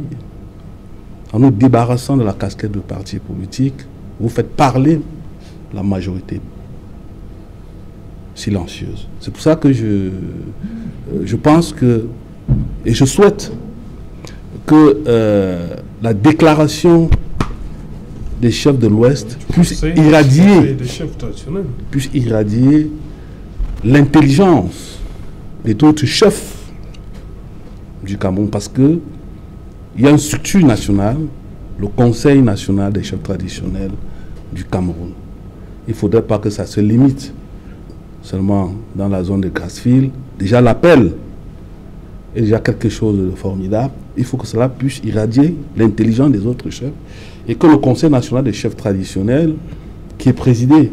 en nous débarrassant de la casquette de parti politique, vous faites parler la majorité silencieuse. C'est pour ça que je pense que, et je souhaite que la déclaration des chefs de l'Ouest puisse irradier l'intelligence des autres chefs du Cameroun, parce que il y a une structure nationale, le Conseil national des chefs traditionnels du Cameroun. Il ne faudrait pas que ça se limite seulement dans la zone de Grassfield. Déjà l'appel est déjà quelque chose de formidable. Il faut que cela puisse irradier l'intelligence des autres chefs et que le Conseil national des chefs traditionnels, qui est présidé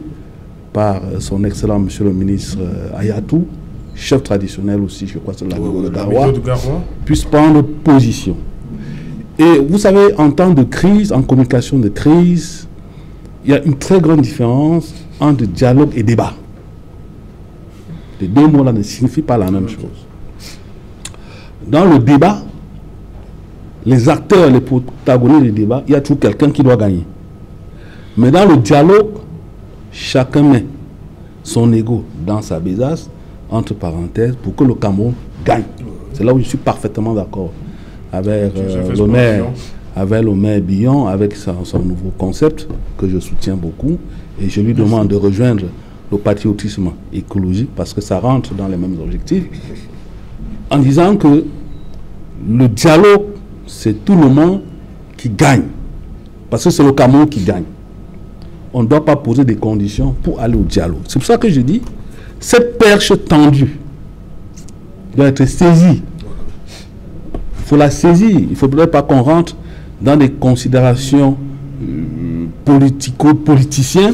par son excellent monsieur le ministre Ayatou, chef traditionnel aussi, je crois, c'est la de Garoua, puisse prendre position. Et vous savez, en temps de crise, en communication de crise, il y a une très grande différence entre dialogue et débat. Les deux mots-là ne signifient pas la même chose. Dans le débat, les acteurs, les protagonistes du débat, il y a toujours quelqu'un qui doit gagner. Mais dans le dialogue, chacun met son ego dans sa besace, entre parenthèses, pour que le Cameroun gagne. C'est là où je suis parfaitement d'accord avec le maire Billon, avec son nouveau concept que je soutiens beaucoup. Et je lui demande de rejoindre le patriotisme écologique parce que ça rentre dans les mêmes objectifs. En disant que le dialogue, c'est tout le monde qui gagne. Parce que c'est le Cameroun qui gagne. On ne doit pas poser des conditions pour aller au dialogue. C'est pour ça que je dis, cette perche tendue doit être saisie. Il faut la saisir. Il ne faudrait pas qu'on rentre dans des considérations politico-politiciens,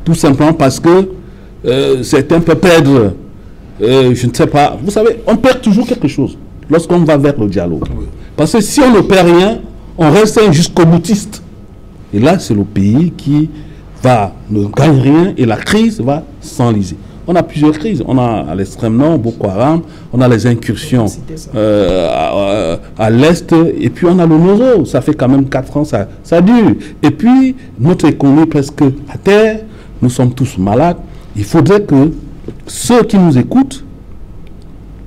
tout simplement parce que certains peuvent perdre, je ne sais pas. Vous savez, on perd toujours quelque chose lorsqu'on va vers le dialogue. Parce que si on ne perd rien, on reste un jusqu'au-boutiste. Et là, c'est le pays qui ne gagne rien et la crise va s'enliser. On a plusieurs crises. On a à l'extrême nord, Boko Haram, on a les incursions à l'est, et puis on a le Nozo. Ça fait quand même 4 ans, ça dure. Et puis, notre économie est presque à terre, nous sommes tous malades. Il faudrait que ceux qui nous écoutent,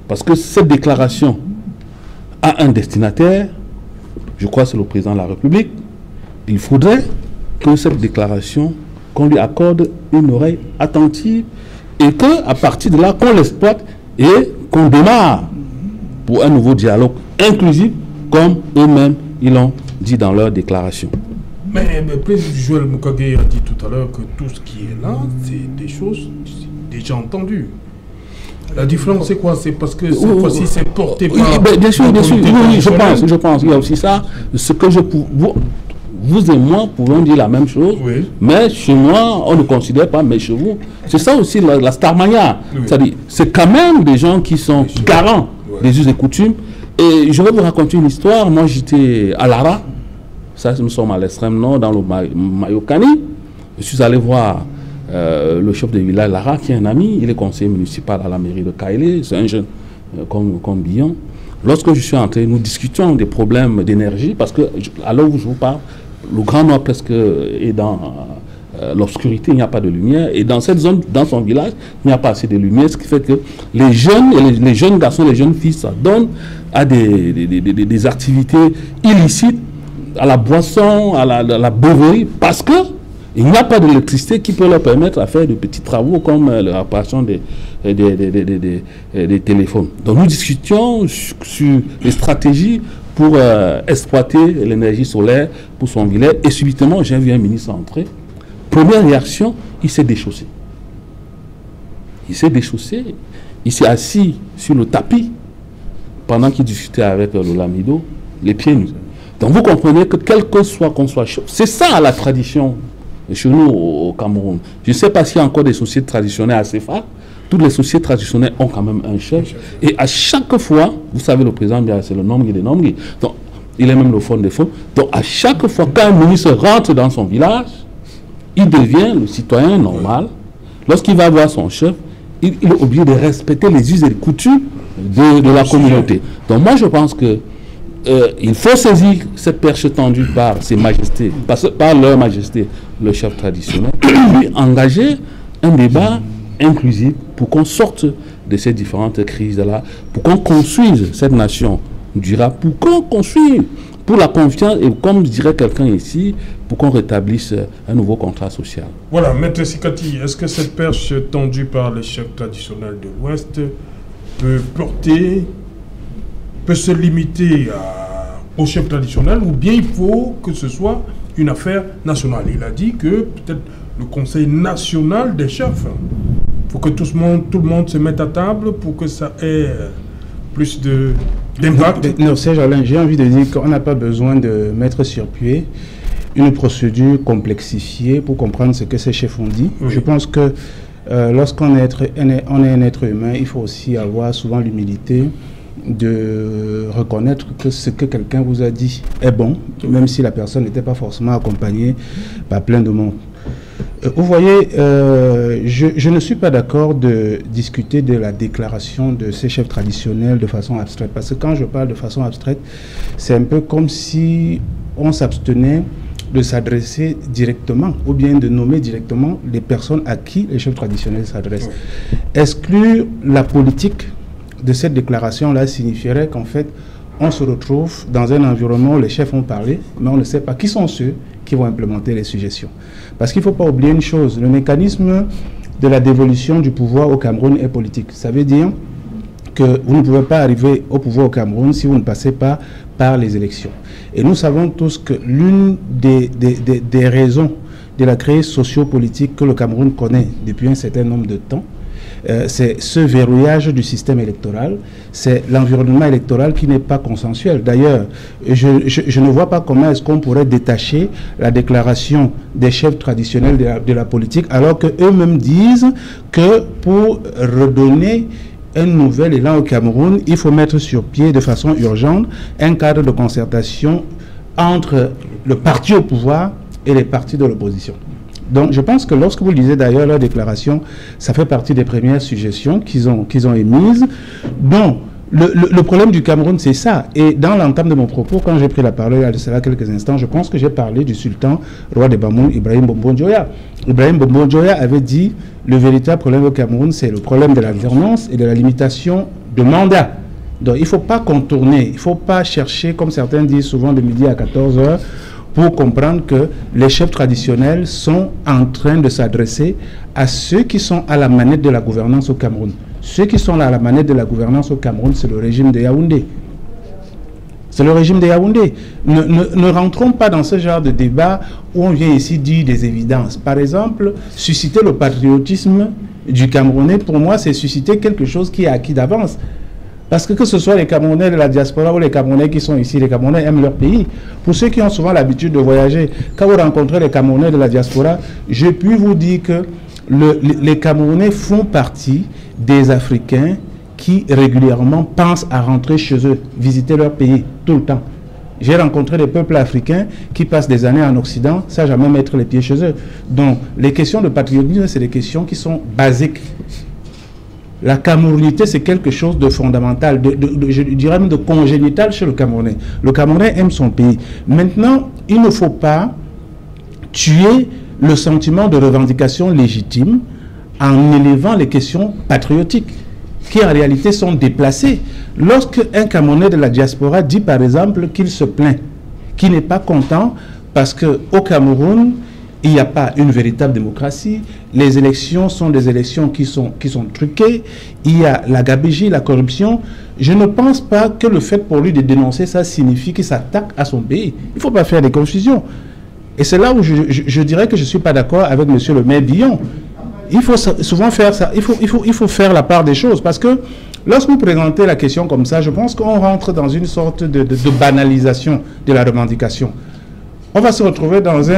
parce que cette déclaration a un destinataire, je crois que c'est le président de la République, il faudrait que cette déclaration, qu'on lui accorde une oreille attentive, et qu'à partir de là, qu'on l'exploite et qu'on démarre pour un nouveau dialogue inclusif, comme eux-mêmes, ils l'ont dit dans leur déclaration. Mais président Joël Mukage a dit tout à l'heure que tout ce qui est là, c'est des choses déjà entendues. La différence, c'est quoi? C'est parce que cette fois-ci, c'est porté par... Bien sûr, oui, je pense. Il y a aussi ça. Ce que vous et moi pouvons dire la même chose, oui. Mais chez moi, on ne considère pas, mais chez vous, c'est ça aussi la Starmania. Oui. C'est-à-dire, c'est quand même des gens qui sont garants des us et coutumes. Et je vais vous raconter une histoire. Moi, j'étais à Lara. Ça, nous sommes à l'extrême nord, dans le Mayokani. Je suis allé voir le chef de village Lara, qui est un ami. Il est conseiller municipal à la mairie de Kaélé. C'est un jeune comme Billon. Lorsque je suis entré, nous discutions des problèmes d'énergie, parce que à l'heure où je vous parle, le Grand Nord presque est dans l'obscurité, il n'y a pas de lumière. Et dans cette zone, dans son village, il n'y a pas assez de lumière, ce qui fait que les jeunes, et les jeunes garçons, les jeunes filles, ça donne à des activités illicites, à la boisson, à la beuverie, parce que il n'y a pas d'électricité qui peut leur permettre de faire de petits travaux comme la réparation des téléphones. Donc nous discutions sur les stratégies pour exploiter l'énergie solaire pour son village. Et subitement, j'ai vu un ministre entrer. Première réaction, il s'est déchaussé. Il s'est déchaussé. Il s'est assis sur le tapis pendant qu'il discutait avec le Lamido, les pieds nus. Donc vous comprenez que quel que soit qu'on soit chaud, c'est ça la tradition chez nous au Cameroun. Je ne sais pas s'il y a encore des sociétés traditionnelles à CFA. Toutes les sociétés traditionnelles ont quand même un chef. Et à chaque fois, vous savez, le président, c'est le nombre des nombres. Donc, il est même le fond des fonds. Donc, à chaque fois qu'un ministre rentre dans son village, il devient le citoyen normal. Lorsqu'il va voir son chef, il est obligé de respecter les us et les coutumes de la communauté. Donc, moi, je pense que il faut saisir cette perche tendue par ses majestés, par leur majesté, le chef traditionnel, et puis engager un débat inclusif pour qu'on sorte de ces différentes crises-là, pour qu'on construise cette nation durable, pour qu'on construise pour la confiance et comme dirait quelqu'un ici, pour qu'on rétablisse un nouveau contrat social. Voilà, Maître Sikati, est-ce que cette perche tendue par les chefs traditionnels de l'Ouest peut se limiter aux chefs traditionnels, ou bien il faut que ce soit une affaire nationale? Il a dit que peut-être le Conseil national des chefs, il faut que tout le monde se mette à table pour que ça ait plus d'impact. Non, Serge Alain, j'ai envie de dire qu'on n'a pas besoin de mettre sur pied une procédure complexifiée pour comprendre ce que ces chefs ont dit. Oui. Je pense que lorsqu'on est un être humain, il faut aussi avoir souvent l'humilité de reconnaître que ce que quelqu'un vous a dit est bon, même si la personne n'était pas forcément accompagnée par plein de monde. Vous voyez, je ne suis pas d'accord de discuter de la déclaration de ces chefs traditionnels de façon abstraite, parce que quand je parle de façon abstraite, c'est un peu comme si on s'abstenait de s'adresser directement ou bien de nommer directement les personnes à qui les chefs traditionnels s'adressent. Oui. Exclure la politique de cette déclaration-là signifierait qu'en fait, on se retrouve dans un environnement où les chefs ont parlé, mais on ne sait pas qui sont ceux qui vont implémenter les suggestions. Parce qu'il ne faut pas oublier une chose, le mécanisme de la dévolution du pouvoir au Cameroun est politique. Ça veut dire que vous ne pouvez pas arriver au pouvoir au Cameroun si vous ne passez pas par les élections. Et nous savons tous que l'une des raisons de la crise socio-politique que le Cameroun connaît depuis un certain nombre de temps, c'est ce verrouillage du système électoral, c'est l'environnement électoral qui n'est pas consensuel. D'ailleurs, je ne vois pas comment est-ce qu'on pourrait détacher la déclaration des chefs traditionnels de la politique, alors qu'eux-mêmes disent que pour redonner un nouvel élan au Cameroun, il faut mettre sur pied de façon urgente un cadre de concertation entre le parti au pouvoir et les partis de l'opposition. Donc, je pense que lorsque vous lisez d'ailleurs leur déclaration, ça fait partie des premières suggestions qu'ils ont émises. Donc, le problème du Cameroun, c'est ça. Et dans l'entame de mon propos, quand j'ai pris la parole il y a de cela quelques instants, je pense que j'ai parlé du sultan, roi des Bamoun, Ibrahim Bombon Dioya. Ibrahim Bombon Dioya avait dit le véritable problème au Cameroun, c'est le problème de l'alternance et de la limitation de mandat. Donc, il ne faut pas contourner, il ne faut pas chercher, comme certains disent souvent, de midi à 14h, pour comprendre que les chefs traditionnels sont en train de s'adresser à ceux qui sont à la manette de la gouvernance au Cameroun. Ceux qui sont à la manette de la gouvernance au Cameroun, c'est le régime de Yaoundé. C'est le régime de Yaoundé. Ne rentrons pas dans ce genre de débat où on vient ici dire des évidences. Par exemple, susciter le patriotisme du Camerounais, pour moi, c'est susciter quelque chose qui est acquis d'avance. Parce que ce soit les Camerounais de la diaspora ou les Camerounais qui sont ici, les Camerounais aiment leur pays. Pour ceux qui ont souvent l'habitude de voyager, quand vous rencontrez les Camerounais de la diaspora, je puis vous dire que les Camerounais font partie des Africains qui régulièrement pensent à rentrer chez eux, visiter leur pays tout le temps. J'ai rencontré des peuples africains qui passent des années en Occident sans jamais mettre les pieds chez eux. Donc, les questions de patriotisme, c'est des questions qui sont basiques. La Camerounité, c'est quelque chose de fondamental, je dirais même de congénital chez le Camerounais. Le Camerounais aime son pays. Maintenant, il ne faut pas tuer le sentiment de revendication légitime en élevant les questions patriotiques, qui en réalité sont déplacées. Lorsque un Camerounais de la diaspora dit par exemple qu'il se plaint, qu'il n'est pas content parce qu'au Cameroun, il n'y a pas une véritable démocratie, les élections sont des élections qui sont truquées, il y a la gabegie, la corruption. Je ne pense pas que le fait pour lui de dénoncer ça signifie qu'il s'attaque à son pays. Il ne faut pas faire des confusions. Et c'est là où je dirais que je ne suis pas d'accord avec M. le maire Billon. Il faut souvent faire ça, il faut faire la part des choses, parce que lorsque vous présentez la question comme ça, je pense qu'on rentre dans une sorte de banalisation de la revendication. On va se retrouver dans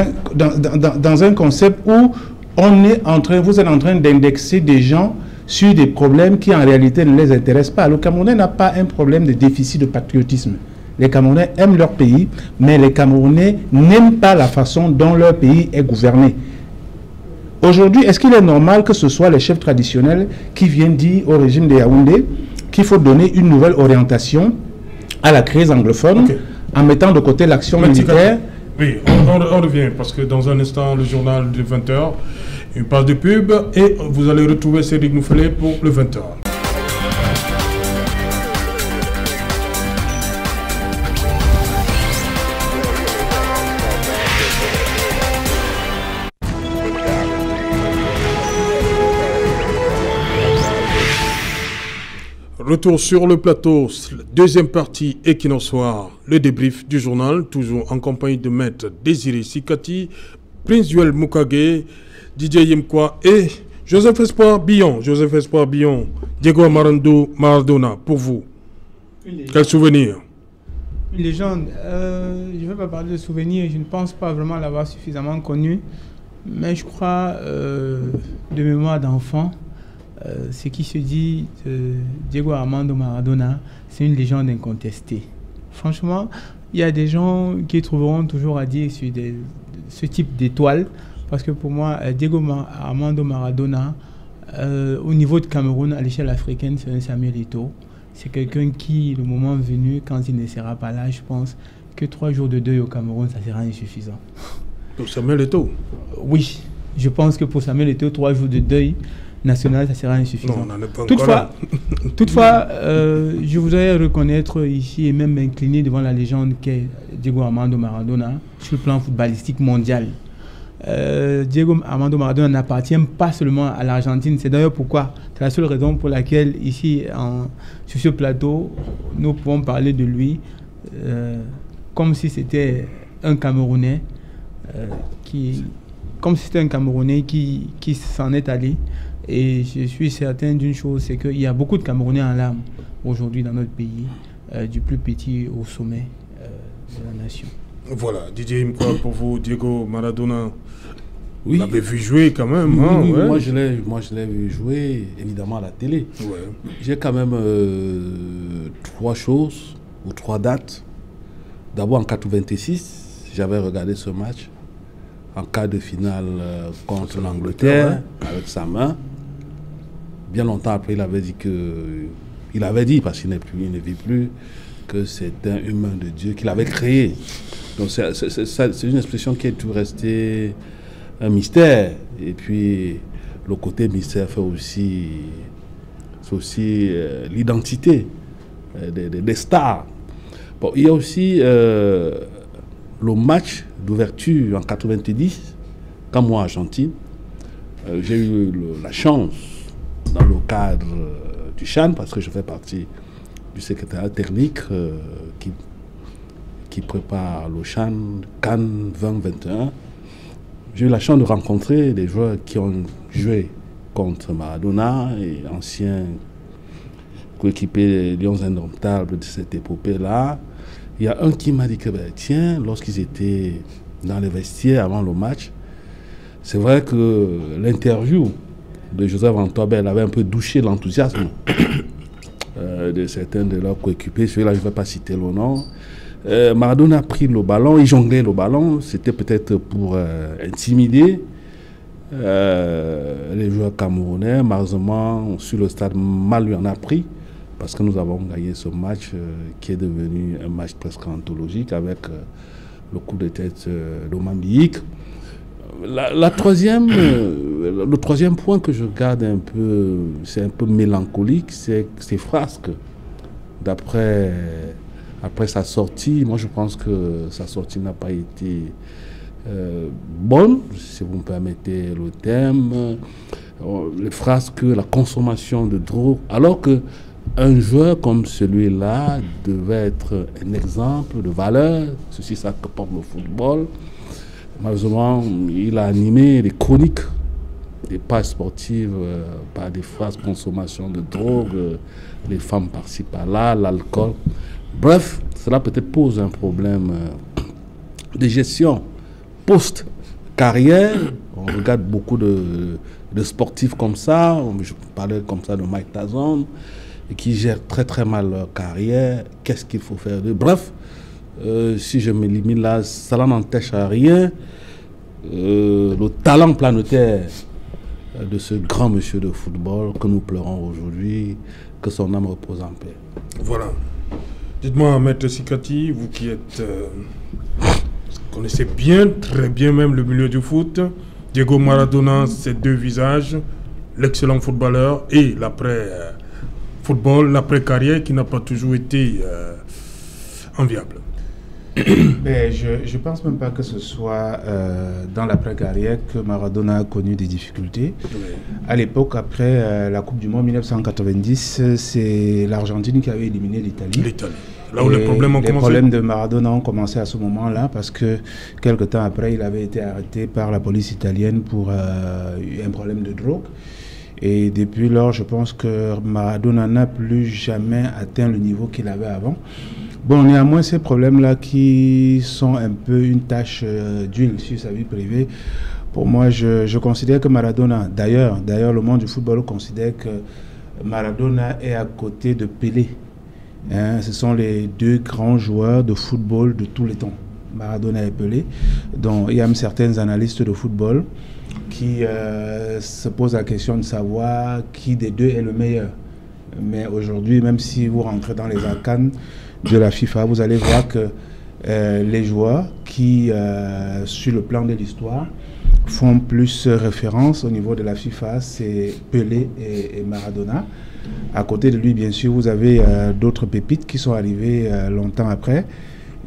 un concept où vous êtes en train d'indexer des gens sur des problèmes qui en réalité ne les intéressent pas. Le Camerounais n'a pas un problème de déficit de patriotisme. Les Camerounais aiment leur pays, mais les Camerounais n'aiment pas la façon dont leur pays est gouverné. Aujourd'hui, est-ce qu'il est normal que ce soit les chefs traditionnels qui viennent dire au régime de Yaoundé qu'il faut donner une nouvelle orientation à la crise anglophone en mettant de côté l'action militaire? Oui, on revient parce que dans un instant, le journal de 20h, une page de pub et vous allez retrouver Cédric Nouffelé pour le 20h. Retour sur le plateau, deuxième partie Equinox Soir, le débrief du journal, toujours en compagnie de Maître Désiré Sikati, Prince Joël Moukage, Didier Yemkwa et Joseph Espoir Billon, Diego Armando Maradona, pour vous. Quel souvenir? Une légende, je ne vais pas parler de souvenirs, je ne pense pas vraiment l'avoir suffisamment connu, mais je crois, de mémoire d'enfant, ce qui se dit de Diego Armando Maradona, c'est une légende incontestée. Franchement, il y a des gens qui trouveront toujours à dire sur ce type d'étoile, parce que pour moi, Diego Armando Maradona, au niveau de Cameroun, à l'échelle africaine, c'est un Samuel Eto'o. C'est quelqu'un qui, le moment venu, quand il ne sera pas là, je pense que 3 jours de deuil au Cameroun, ça sera insuffisant. Pour Samuel Eto'o? Oui, je pense que pour Samuel Eto'o, 3 jours de deuil national, ça sera insuffisant. Non, on n'en est pas toutefois, je voudrais reconnaître ici et même m'incliner devant la légende qu'est Diego Armando Maradona sur le plan footballistique mondial. Diego Armando Maradona n'appartient pas seulement à l'Argentine. C'est d'ailleurs pourquoi, c'est la seule raison pour laquelle ici, sur ce plateau, nous pouvons parler de lui comme si c'était un Camerounais qui s'en est allé. Et je suis certain d'une chose, c'est qu'il y a beaucoup de Camerounais en larmes aujourd'hui dans notre pays, du plus petit au sommet de la nation. Voilà, Didier Imkwa, pour vous, Diego Maradona, oui. Vous l'avez vu jouer quand même. Oui, hein, oui, ouais. Moi je l'ai vu jouer, évidemment, à la télé. Ouais. J'ai quand même 3 choses, ou 3 dates. D'abord en 1986, j'avais regardé ce match en quart de finale contre l'Angleterre, avec sa main. Bien longtemps après, il avait dit, parce qu'il ne vit plus, que c'est un humain de Dieu qu'il avait créé. Donc c'est une expression qui est toujours restée un mystère. Et puis le côté mystère fait aussi, l'identité des stars. Bon, il y a aussi le match d'ouverture en 90, quand moi, Argentine, j'ai eu la chance, dans le cadre du CHAN, parce que je fais partie du secrétariat technique qui prépare le CHAN, Cannes 2021. J'ai eu la chance de rencontrer des joueurs qui ont joué contre Maradona et anciens coéquipiers des Lions Indomptables de cette épopée-là. Il y a un qui m'a dit que, tiens, lorsqu'ils étaient dans les vestiaires avant le match, c'est vrai que l'interview de Joseph Antobel avait un peu douché l'enthousiasme de certains de leurs coéquipiers. Celui-là, je ne vais pas citer le nom. Maradona a pris le ballon, il jonglait le ballon. C'était peut-être pour intimider les joueurs camerounais. Malheureusement, sur le stade, mal lui en a pris, parce que nous avons gagné ce match qui est devenu un match presque anthologique avec le coup de tête d'Oman Biyik. Le troisième point que je garde un peu, c'est un peu mélancolique, c'est ces frasques. Après sa sortie, moi je pense que sa sortie n'a pas été bonne, si vous me permettez le terme. Les frasques, la consommation de drogue, alors qu'un joueur comme celui-là devait être un exemple de valeur, ceci ça que porte le football. Malheureusement, il a animé des chroniques, des pages sportives par des phrases consommation de drogue, les femmes par-ci par-là, l'alcool. Bref, cela peut-être pose un problème de gestion post-carrière. On regarde beaucoup de sportifs comme ça. Je parlais comme ça de Mike Tyson, qui gèrent très très mal leur carrière. Qu'est-ce qu'il faut faire d'eux? Bref, si je me limite là, cela n'empêche à rien le talent planétaire de ce grand monsieur de football que nous pleurons aujourd'hui, que son âme repose en paix. Voilà. Dites-moi, Maître Sikati, vous qui connaissez bien, très bien même le milieu du foot, Diego Maradona, ses deux visages, l'excellent footballeur et l'après-football, l'après-carrière qui n'a pas toujours été enviable. Mais je ne pense même pas que ce soit dans l'après-carrière que Maradona a connu des difficultés. Oui. À l'époque, après la Coupe du Monde 1990, c'est l'Argentine qui avait éliminé l'Italie. Là où les problèmes ont commencé. Les problèmes de Maradona ont commencé à ce moment-là parce que quelque temps après, il avait été arrêté par la police italienne pour un problème de drogue. Et depuis lors, je pense que Maradona n'a plus jamais atteint le niveau qu'il avait avant. Bon, néanmoins, ces problèmes-là qui sont un peu une tache d'huile sur sa vie privée, pour moi, je considère que Maradona, d'ailleurs, le monde du football considère que Maradona est à côté de Pelé. Hein, ce sont les deux grands joueurs de football de tous les temps, Maradona et Pelé. Donc, il y a même certains analystes de football qui se posent la question de savoir qui des deux est le meilleur. Mais aujourd'hui, même si vous rentrez dans les arcanes de la FIFA, vous allez voir que les joueurs qui, sur le plan de l'histoire, font plus référence au niveau de la FIFA, c'est Pelé et Maradona. À côté de lui, bien sûr, vous avez d'autres pépites qui sont arrivées longtemps après.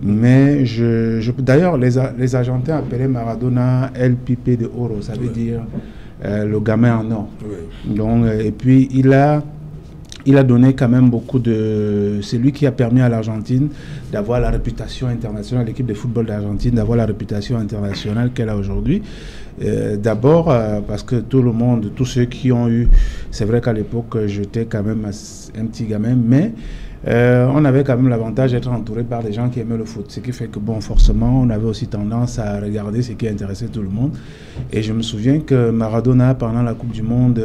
Mais d'ailleurs, les Argentins appelaient Maradona El Pipe de Oro, ça veut dire le gamin en or. Oui. Donc, et puis, il a donné quand même beaucoup de... C'est lui qui a permis à l'Argentine d'avoir la réputation internationale, l'équipe de football d'Argentine, d'avoir la réputation internationale qu'elle a aujourd'hui. D'abord parce que tout le monde, tous ceux qui ont eu... C'est vrai qu'à l'époque, j'étais quand même un petit gamin, mais on avait quand même l'avantage d'être entouré par des gens qui aimaient le foot. Ce qui fait que, bon, forcément, on avait aussi tendance à regarder ce qui intéressait tout le monde. Et je me souviens que Maradona, pendant la Coupe du Monde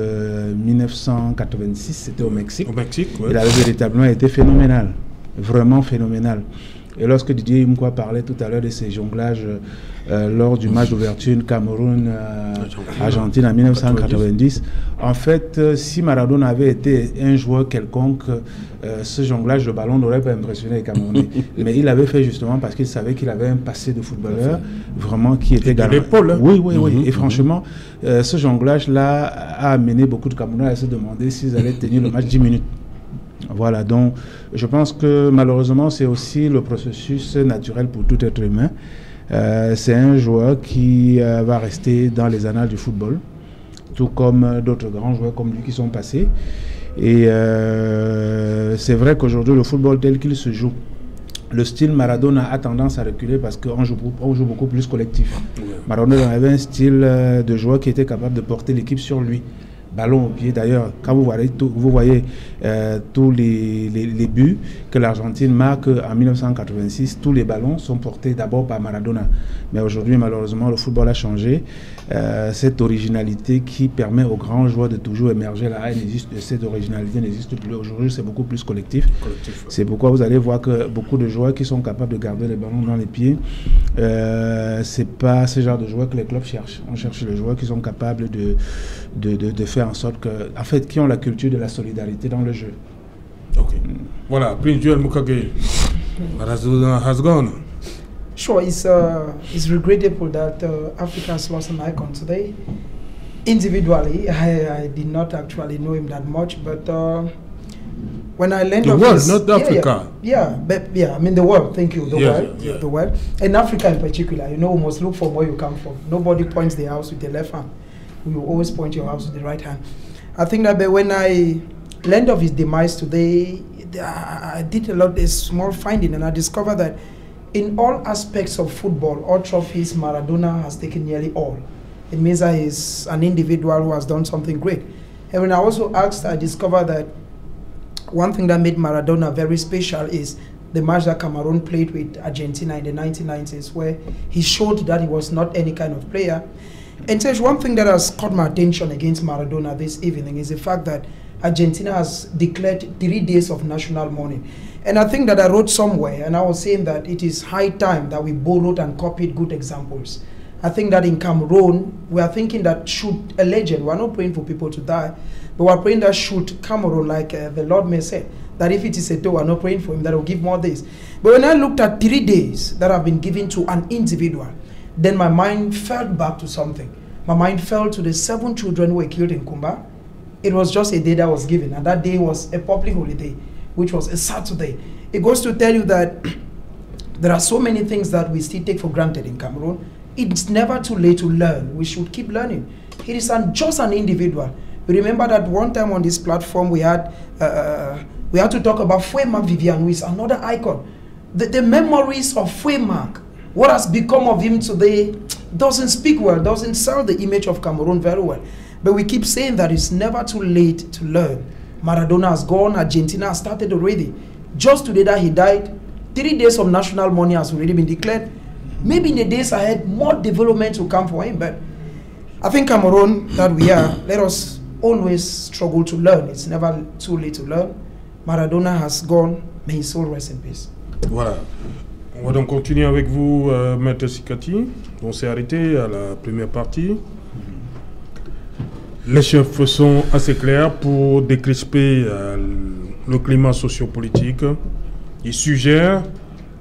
1986, c'était au Mexique. Au Mexique, oui. Il avait véritablement été phénoménal, vraiment phénoménal. Et lorsque Didier Imkwa parlait tout à l'heure de ces jonglages lors du match d'ouverture Cameroun-Argentine en 1990, en fait, si Maradona avait été un joueur quelconque, ce jonglage de ballon n'aurait pas impressionné les Camerounais. Mais il l'avait fait justement parce qu'il savait qu'il avait un passé de footballeur vraiment qui était de l'épaule. Hein. Oui. Et franchement, ce jonglage-là a amené beaucoup de Camerounais à se demander s'ils allaient tenir le match 10 minutes. Voilà, donc je pense que malheureusement c'est aussi le processus naturel pour tout être humain. C'est un joueur qui va rester dans les annales du football, tout comme d'autres grands joueurs comme lui qui sont passés. Et c'est vrai qu'aujourd'hui le football tel qu'il se joue, le style Maradona a tendance à reculer parce qu'on joue beaucoup plus collectif. Maradona avait un style de joueur qui était capable de porter l'équipe sur lui. ballon au pied. D'ailleurs, quand vous voyez tous les buts que l'Argentine marque en 1986, tous les ballons sont portés d'abord par Maradona. Mais aujourd'hui, malheureusement, le football a changé. Cette originalité qui permet aux grands joueurs de toujours émerger là, cette originalité n'existe plus. Aujourd'hui, c'est beaucoup plus collectif. C'est pourquoi vous allez voir que beaucoup de joueurs qui sont capables de garder les ballons dans les pieds, c'est pas ce genre de joueurs que les clubs cherchent. On cherche les joueurs qui sont capables de faire en sorte que, en fait, qui ont la culture de la solidarité dans le jeu. Ok. Voilà, Prince Joel Mukage. Maradona has gone. Sure, it's regrettable that Africa has lost an icon today. Individually, I did not actually know him that much, but when I learned the of world, his, not Africa. I mean the world. Thank you, the world, yeah. The world, and Africa in particular. You know, we must look from where you come from. Nobody points the house with the left hand. You always point your house with the right hand. I think that when I learned of his demise today, I did a small finding, and I discovered that in all aspects of football, all trophies, Maradona has taken nearly all. It means that he's an individual who has done something great. And when I also asked, I discovered that one thing that made Maradona very special is the match that Cameroon played with Argentina in the 1990s, where he showed that he was not any kind of player. And so one thing that has caught my attention against Maradona this evening is the fact that Argentina has declared 3 days of national mourning. And I think that I wrote somewhere, and I was saying that it is high time that we borrowed and copied good examples. I think that in Cameroon, we are thinking that should a legend, we are not praying for people to die, but we are praying that should Cameroon, like the Lord may say, that if it is Eto'o, we are not praying for him, that will give more days. But when I looked at 3 days that have been given to an individual, then my mind fell back to something. My mind fell to the 7 children who were killed in Kumba. It was just a day that was given, and that day was a public holiday, which was a Saturday. It goes to tell you that there are so many things that we still take for granted in Cameroon. It's never too late to learn. We should keep learning. It is just an individual. We remember that one time on this platform we had to talk about Fouemark Vivian, who is another icon. The memories of Fouemark, what has become of him today, doesn't speak well, doesn't sell the image of Cameroon very well. But we keep saying that it's never too late to learn. Maradona has gone, Argentina has started already. Just today that he died, 3 days of national mourning has already been declared. Maybe in the days ahead, more development will come for him. But I think Cameroon, that we are, let us always struggle to learn. It's never too late to learn. Maradona has gone, may his soul rest in peace. Voilà. On va donc continuer avec vous, Maître Sikati. On s'est arrêté à la première partie. Les chefs sont assez clairs pour décrisper le climat sociopolitique. Ils suggèrent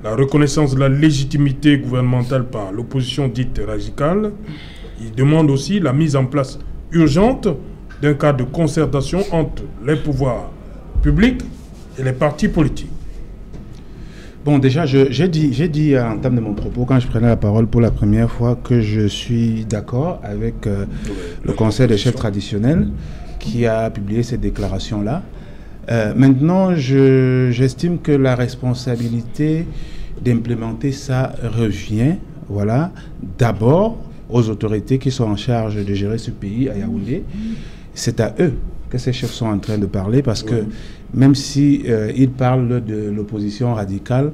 la reconnaissance de la légitimité gouvernementale par l'opposition dite radicale. Ils demandent aussi la mise en place urgente d'un cadre de concertation entre les pouvoirs publics et les partis politiques. Bon, déjà, j'ai dit à l'entame de mon propos, quand je prenais la parole pour la première fois, que je suis d'accord avec le Conseil des chefs traditionnels qui a publié cette déclaration-là. Maintenant, j'estime que la responsabilité d'implémenter ça revient, voilà, d'abord aux autorités qui sont en charge de gérer ce pays à Yaoundé. C'est à eux que ces chefs sont en train de parler parce que même si ils parlent de l'opposition radicale,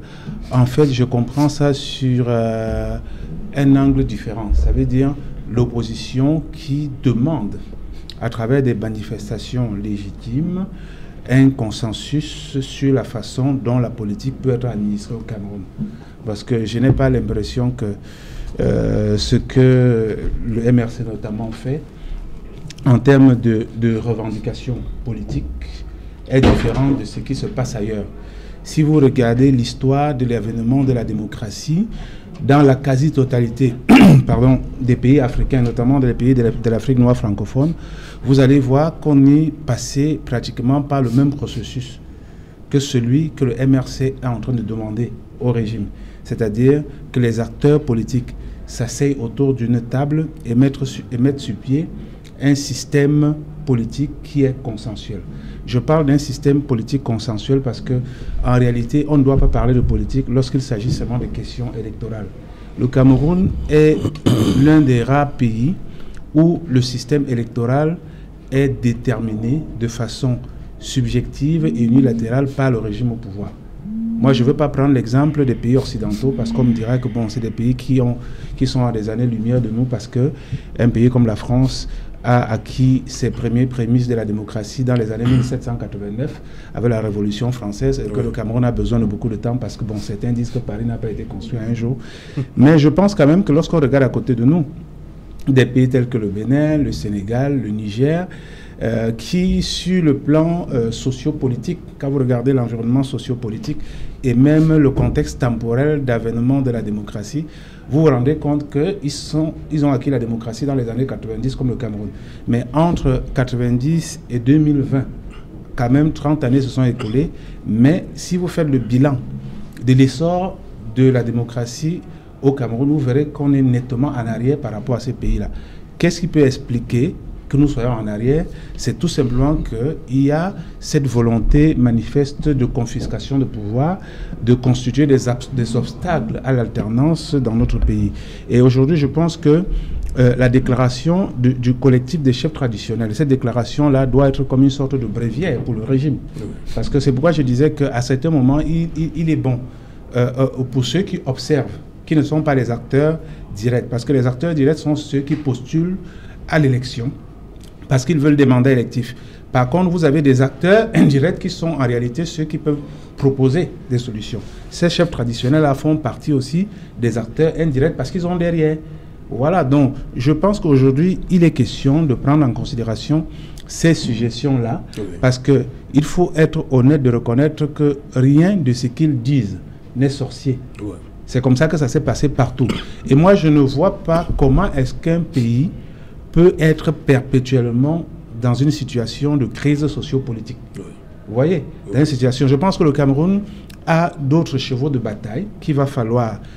en fait, je comprends ça sur un angle différent. Ça veut dire l'opposition qui demande, à travers des manifestations légitimes, un consensus sur la façon dont la politique peut être administrée au Cameroun. Parce que je n'ai pas l'impression que ce que le MRC notamment fait, en termes de revendications politiques, est différent de ce qui se passe ailleurs. Si vous regardez l'histoire de l'avènement de la démocratie, dans la quasi-totalité des pays africains, notamment des pays de l'Afrique noire francophone, vous allez voir qu'on est passé pratiquement par le même processus que celui que le MRC est en train de demander au régime. C'est-à-dire que les acteurs politiques s'asseyent autour d'une table et mettent sur pied un système politique qui est consensuel. Je parle d'un système politique consensuel parce que, en réalité, on ne doit pas parler de politique lorsqu'il s'agit seulement de questions électorales. Le Cameroun est l'un des rares pays où le système électoral est déterminée de façon subjective et unilatérale par le régime au pouvoir. Moi, je ne veux pas prendre l'exemple des pays occidentaux parce qu'on me dira que bon, c'est des pays qui sont à des années-lumière de nous parce qu'un pays comme la France a acquis ses premières prémices de la démocratie dans les années 1789 avec la Révolution française et que le Cameroun a besoin de beaucoup de temps parce que bon, certains disent que Paris n'a pas été construit un jour. Mais je pense quand même que lorsqu'on regarde à côté de nous, des pays tels que le Bénin, le Sénégal, le Niger, qui, sur le plan sociopolitique, quand vous regardez l'environnement sociopolitique et même le contexte temporel d'avènement de la démocratie, vous vous rendez compte qu'ils ont acquis la démocratie dans les années 90 comme le Cameroun. Mais entre 90 et 2020, quand même 30 années se sont écoulées. Mais si vous faites le bilan de l'essor de la démocratie au Cameroun, vous verrez qu'on est nettement en arrière par rapport à ces pays-là. Qu'est-ce qui peut expliquer que nous soyons en arrière? C'est tout simplement qu'il y a cette volonté manifeste de confiscation de pouvoir, de constituer des obstacles à l'alternance dans notre pays. Et aujourd'hui, je pense que la déclaration du collectif des chefs traditionnels, cette déclaration-là doit être comme une sorte de bréviaire pour le régime. Parce que c'est pourquoi je disais qu'à certains moments, il est bon pour ceux qui observent, qui ne sont pas les acteurs directs. Parce que les acteurs directs sont ceux qui postulent à l'élection, parce qu'ils veulent des mandats électifs. Par contre, vous avez des acteurs indirects qui sont en réalité ceux qui peuvent proposer des solutions. Ces chefs traditionnels-là font partie aussi des acteurs indirects parce qu'ils ont derrière. Voilà, donc je pense qu'aujourd'hui, il est question de prendre en considération ces suggestions-là, parce qu'il faut être honnête de reconnaître que rien de ce qu'ils disent n'est sorcier. C'est comme ça que ça s'est passé partout. Et moi, je ne vois pas comment est-ce qu'un pays peut être perpétuellement dans une situation de crise sociopolitique. Vous voyez, dans une situation, je pense que le Cameroun a d'autres chevaux de bataille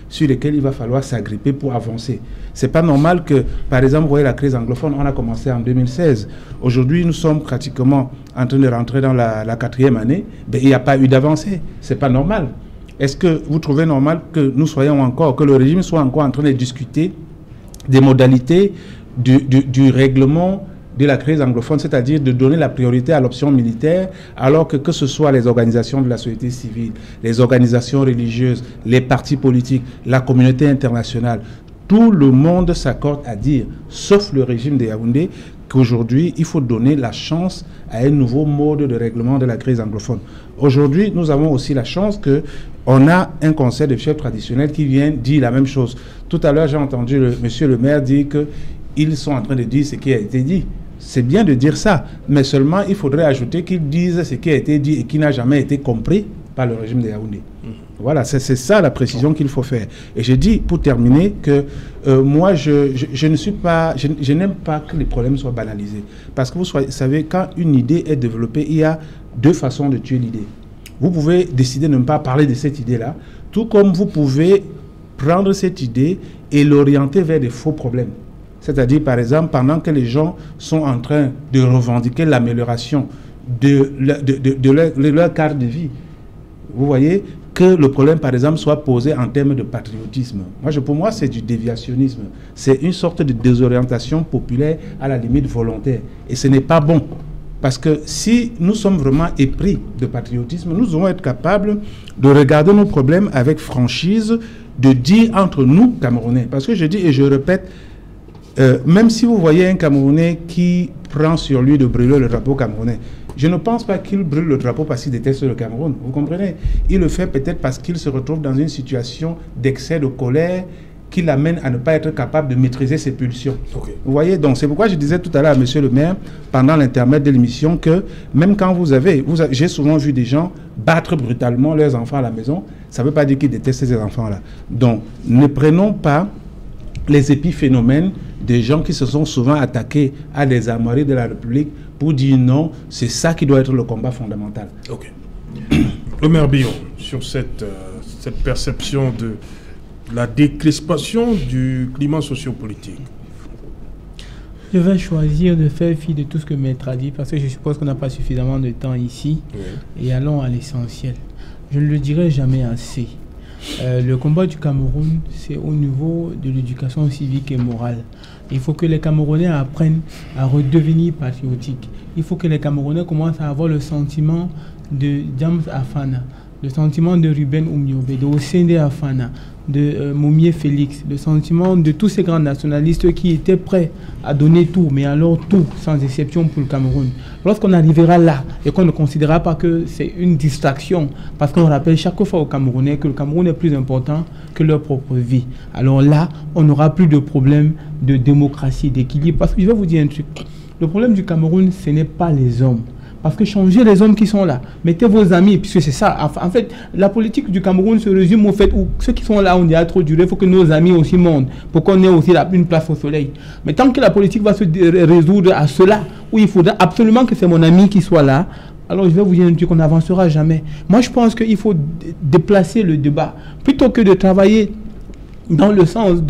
sur lesquels il va falloir s'agripper pour avancer. C'est pas normal que, par exemple, vous voyez la crise anglophone, on a commencé en 2016. Aujourd'hui, nous sommes pratiquement en train de rentrer dans la 4e année, mais il n'y a pas eu d'avancée. C'est pas normal. Est-ce que vous trouvez normal que nous soyons encore, que le régime soit encore en train de discuter des modalités du règlement de la crise anglophone, c'est-à-dire de donner la priorité à l'option militaire, alors que ce soit les organisations de la société civile, les organisations religieuses, les partis politiques, la communauté internationale, tout le monde s'accorde à dire, sauf le régime de Yaoundé, qu'aujourd'hui, il faut donner la chance à un nouveau mode de règlement de la crise anglophone. Aujourd'hui, nous avons aussi la chance qu'on a un conseil de chefs traditionnels qui vient dire la même chose. Tout à l'heure, j'ai entendu monsieur le maire dire qu'ils sont en train de dire ce qui a été dit. C'est bien de dire ça, mais seulement il faudrait ajouter qu'ils disent ce qui a été dit et qui n'a jamais été compris par le régime de Yaoundé. Voilà, c'est ça la précision qu'il faut faire. Et je dis, pour terminer, que moi, je n'aime pas que les problèmes soient banalisés. Parce que vous savez, quand une idée est développée, il y a deux façons de tuer l'idée. Vous pouvez décider de ne pas parler de cette idée-là, tout comme vous pouvez prendre cette idée et l'orienter vers des faux problèmes. C'est-à-dire, par exemple, pendant que les gens sont en train de revendiquer l'amélioration de leur cadre de vie, vous voyez, que le problème, par exemple, soit posé en termes de patriotisme. Pour moi, c'est du déviationnisme. C'est une sorte de désorientation populaire, à la limite volontaire. Et ce n'est pas bon. Parce que si nous sommes vraiment épris de patriotisme, nous devons être capables de regarder nos problèmes avec franchise, de dire entre nous, Camerounais. Parce que je dis et je répète, même si vous voyez un Camerounais qui prend sur lui de brûler le drapeau camerounais, je ne pense pas qu'il brûle le drapeau parce qu'il déteste le Cameroun. Vous comprenez? Il le fait peut-être parce qu'il se retrouve dans une situation d'excès de colère qui l'amène à ne pas être capable de maîtriser ses pulsions. Vous voyez? Donc c'est pourquoi je disais tout à l'heure à monsieur le maire, pendant l'intermède de l'émission, que même quand j'ai souvent vu des gens battre brutalement leurs enfants à la maison, ça ne veut pas dire qu'ils détestent ces enfants-là. Donc ne prenons pas les épiphénomènes des gens qui se sont souvent attaqués à des armoiries de la République pour dire non, c'est ça qui doit être le combat fondamental. Le maire Billon, sur cette perception de la décrispation du climat sociopolitique. Je vais choisir de faire fi de tout ce que Maître a dit parce que je suppose qu'on n'a pas suffisamment de temps ici. Et allons à l'essentiel. Je ne le dirai jamais assez. Le combat du Cameroun, c'est au niveau de l'éducation civique et morale. Il faut que les Camerounais apprennent à redevenir patriotiques. Il faut que les Camerounais commencent à avoir le sentiment de James Afana, le sentiment de Ruben Oumiobe, de Osende Afana, de Moumié Félix, le sentiment de tous ces grands nationalistes qui étaient prêts à donner tout, mais alors tout, sans exception pour le Cameroun. Lorsqu'on arrivera là et qu'on ne considérera pas que c'est une distraction, parce qu'on rappelle chaque fois aux Camerounais que le Cameroun est plus important que leur propre vie, alors là, on n'aura plus de problème de démocratie, d'équilibre. Parce que je vais vous dire un truc, le problème du Cameroun, ce n'est pas les hommes. Parce que changez les hommes qui sont là. Mettez vos amis, puisque c'est ça. En fait, la politique du Cameroun se résume au fait où ceux qui sont là, on y a trop duré, il faut que nos amis aussi montent pour qu'on ait aussi une place au soleil. Mais tant que la politique va se résoudre à cela, où il faudra absolument que c'est mon ami qui soit là, alors je vais vous dire un truc, on n'avancera jamais. Moi, je pense qu'il faut déplacer le débat. Plutôt que de travailler dans le sens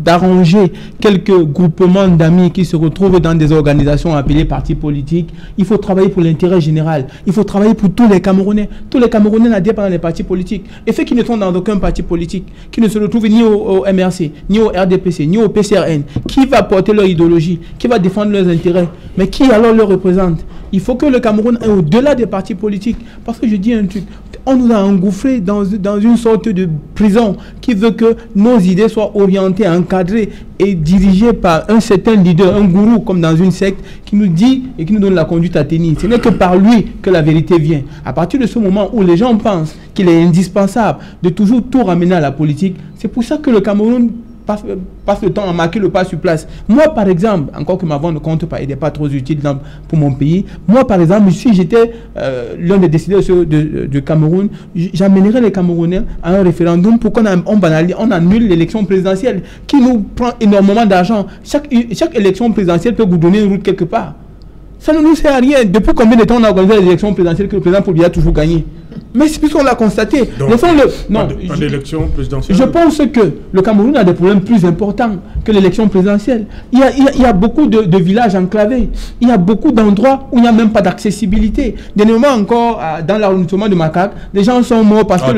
d'arranger quelques groupements d'amis qui se retrouvent dans des organisations appelées partis politiques, il faut travailler pour l'intérêt général. Il faut travailler pour tous les Camerounais. Tous les Camerounais n'adhèrent pas dans les partis politiques. Et ceux qui ne sont dans aucun parti politique, qui ne se retrouvent ni au MRC, ni au RDPC, ni au PCRN, qui va porter leur idéologie, qui va défendre leurs intérêts, mais qui alors leur représente? Il faut que le Cameroun aille au-delà des partis politiques. Parce que je dis un truc, on nous a engouffrés dans une sorte de prison qui veut que nos idées soient orientées, encadrées et dirigées par un certain leader, un gourou, comme dans une secte, qui nous dit et qui nous donne la conduite à tenir. Ce n'est que par lui que la vérité vient. À partir de ce moment où les gens pensent qu'il est indispensable de toujours tout ramener à la politique, c'est pour ça que le Cameroun passe le temps à marquer le pas sur place. Moi, par exemple, encore que ma voix ne compte pas, elle n'est pas trop utile pour mon pays. Moi, par exemple, si j'étais l'un des décideurs du Cameroun, j'amènerais les Camerounais à un référendum pour qu'on annule l'élection présidentielle qui nous prend énormément d'argent. Chaque élection présidentielle peut vous donner une route quelque part. Ça ne nous sert à rien. Depuis combien de temps on a organisé les élections présidentielles que le président Paul Biya a toujours gagné? Mais c'est puisqu'on l'a constaté. Donc, pas d'élection présidentielle. Je pense que le Cameroun a des problèmes plus importants que l'élection présidentielle. Il y a beaucoup de villages enclavés. Il y a beaucoup d'endroits où il n'y a même pas d'accessibilité. Dernièrement encore, dans l'arrondissement de Makak, les gens sont morts parce que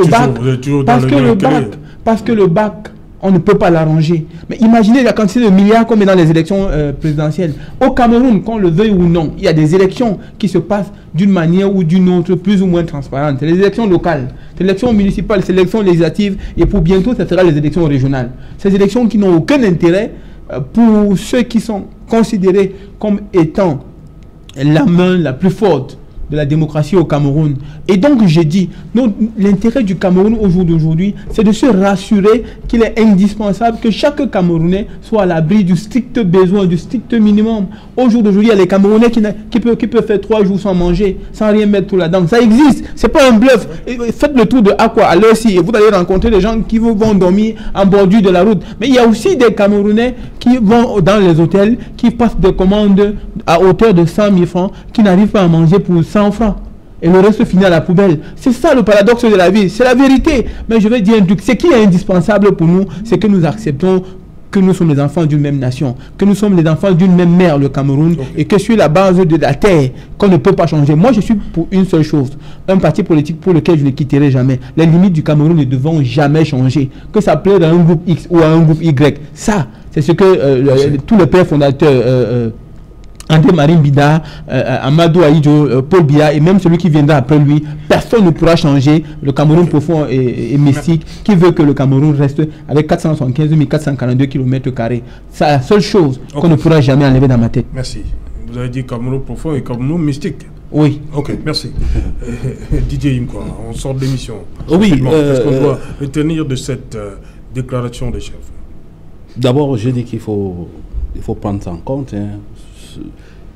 le bac, on ne peut pas l'arranger. Mais imaginez la quantité de milliards qu'on met dans les élections présidentielles. Au Cameroun, qu'on le veuille ou non, il y a des élections qui se passent d'une manière ou d'une autre, plus ou moins transparente. C'est les élections locales, c'est l'élection municipale, c'est l'élection législative, et pour bientôt, ça sera les élections régionales. Ces élections qui n'ont aucun intérêt pour ceux qui sont considérés comme étant la main la plus forte de la démocratie au Cameroun. Et donc, j'ai dit, l'intérêt du Cameroun au jour d'aujourd'hui, c'est de se rassurer qu'il est indispensable que chaque Camerounais soit à l'abri du strict besoin, du strict minimum. Au jour d'aujourd'hui, il y a les Camerounais qui peuvent faire 3 jours sans manger, sans rien mettre tout là-dedans. Ça existe, c'est pas un bluff. Faites le tour de Aqua à l'heure ci et vous allez rencontrer des gens qui vont dormir en bordure de la route. Mais il y a aussi des Camerounais qui vont dans les hôtels, qui passent des commandes à hauteur de 100 000 francs, qui n'arrivent pas à manger pour 100 francs. Et le reste finit à la poubelle. C'est ça le paradoxe de la vie. C'est la vérité. Mais je vais dire un truc. Ce qui est indispensable pour nous, c'est que nous acceptons que nous sommes les enfants d'une même nation, que nous sommes les enfants d'une même mère, le Cameroun, et que sur la base de la terre, qu'on ne peut pas changer. Moi, je suis pour une seule chose, un parti politique pour lequel je ne quitterai jamais. Les limites du Cameroun ne devront jamais changer. Que ça plaise à un groupe X ou à un groupe Y. Ça, c'est ce que tous les pères fondateurs... André Marine Bida, Amadou Aïdjo, Paul Biya et même celui qui viendra après lui, personne ne pourra changer le Cameroun profond et mystique qui veut que le Cameroun reste avec 475 442 km². C'est la seule chose qu'on ne pourra jamais enlever dans ma tête. Merci. Vous avez dit Cameroun profond et Cameroun mystique. Oui. Ok, merci. Didier Imkwa, on sort de l'émission. Oui. Est-ce qu'on doit retenir de cette déclaration des chefs? D'abord, je dis qu'il faut prendre ça en compte.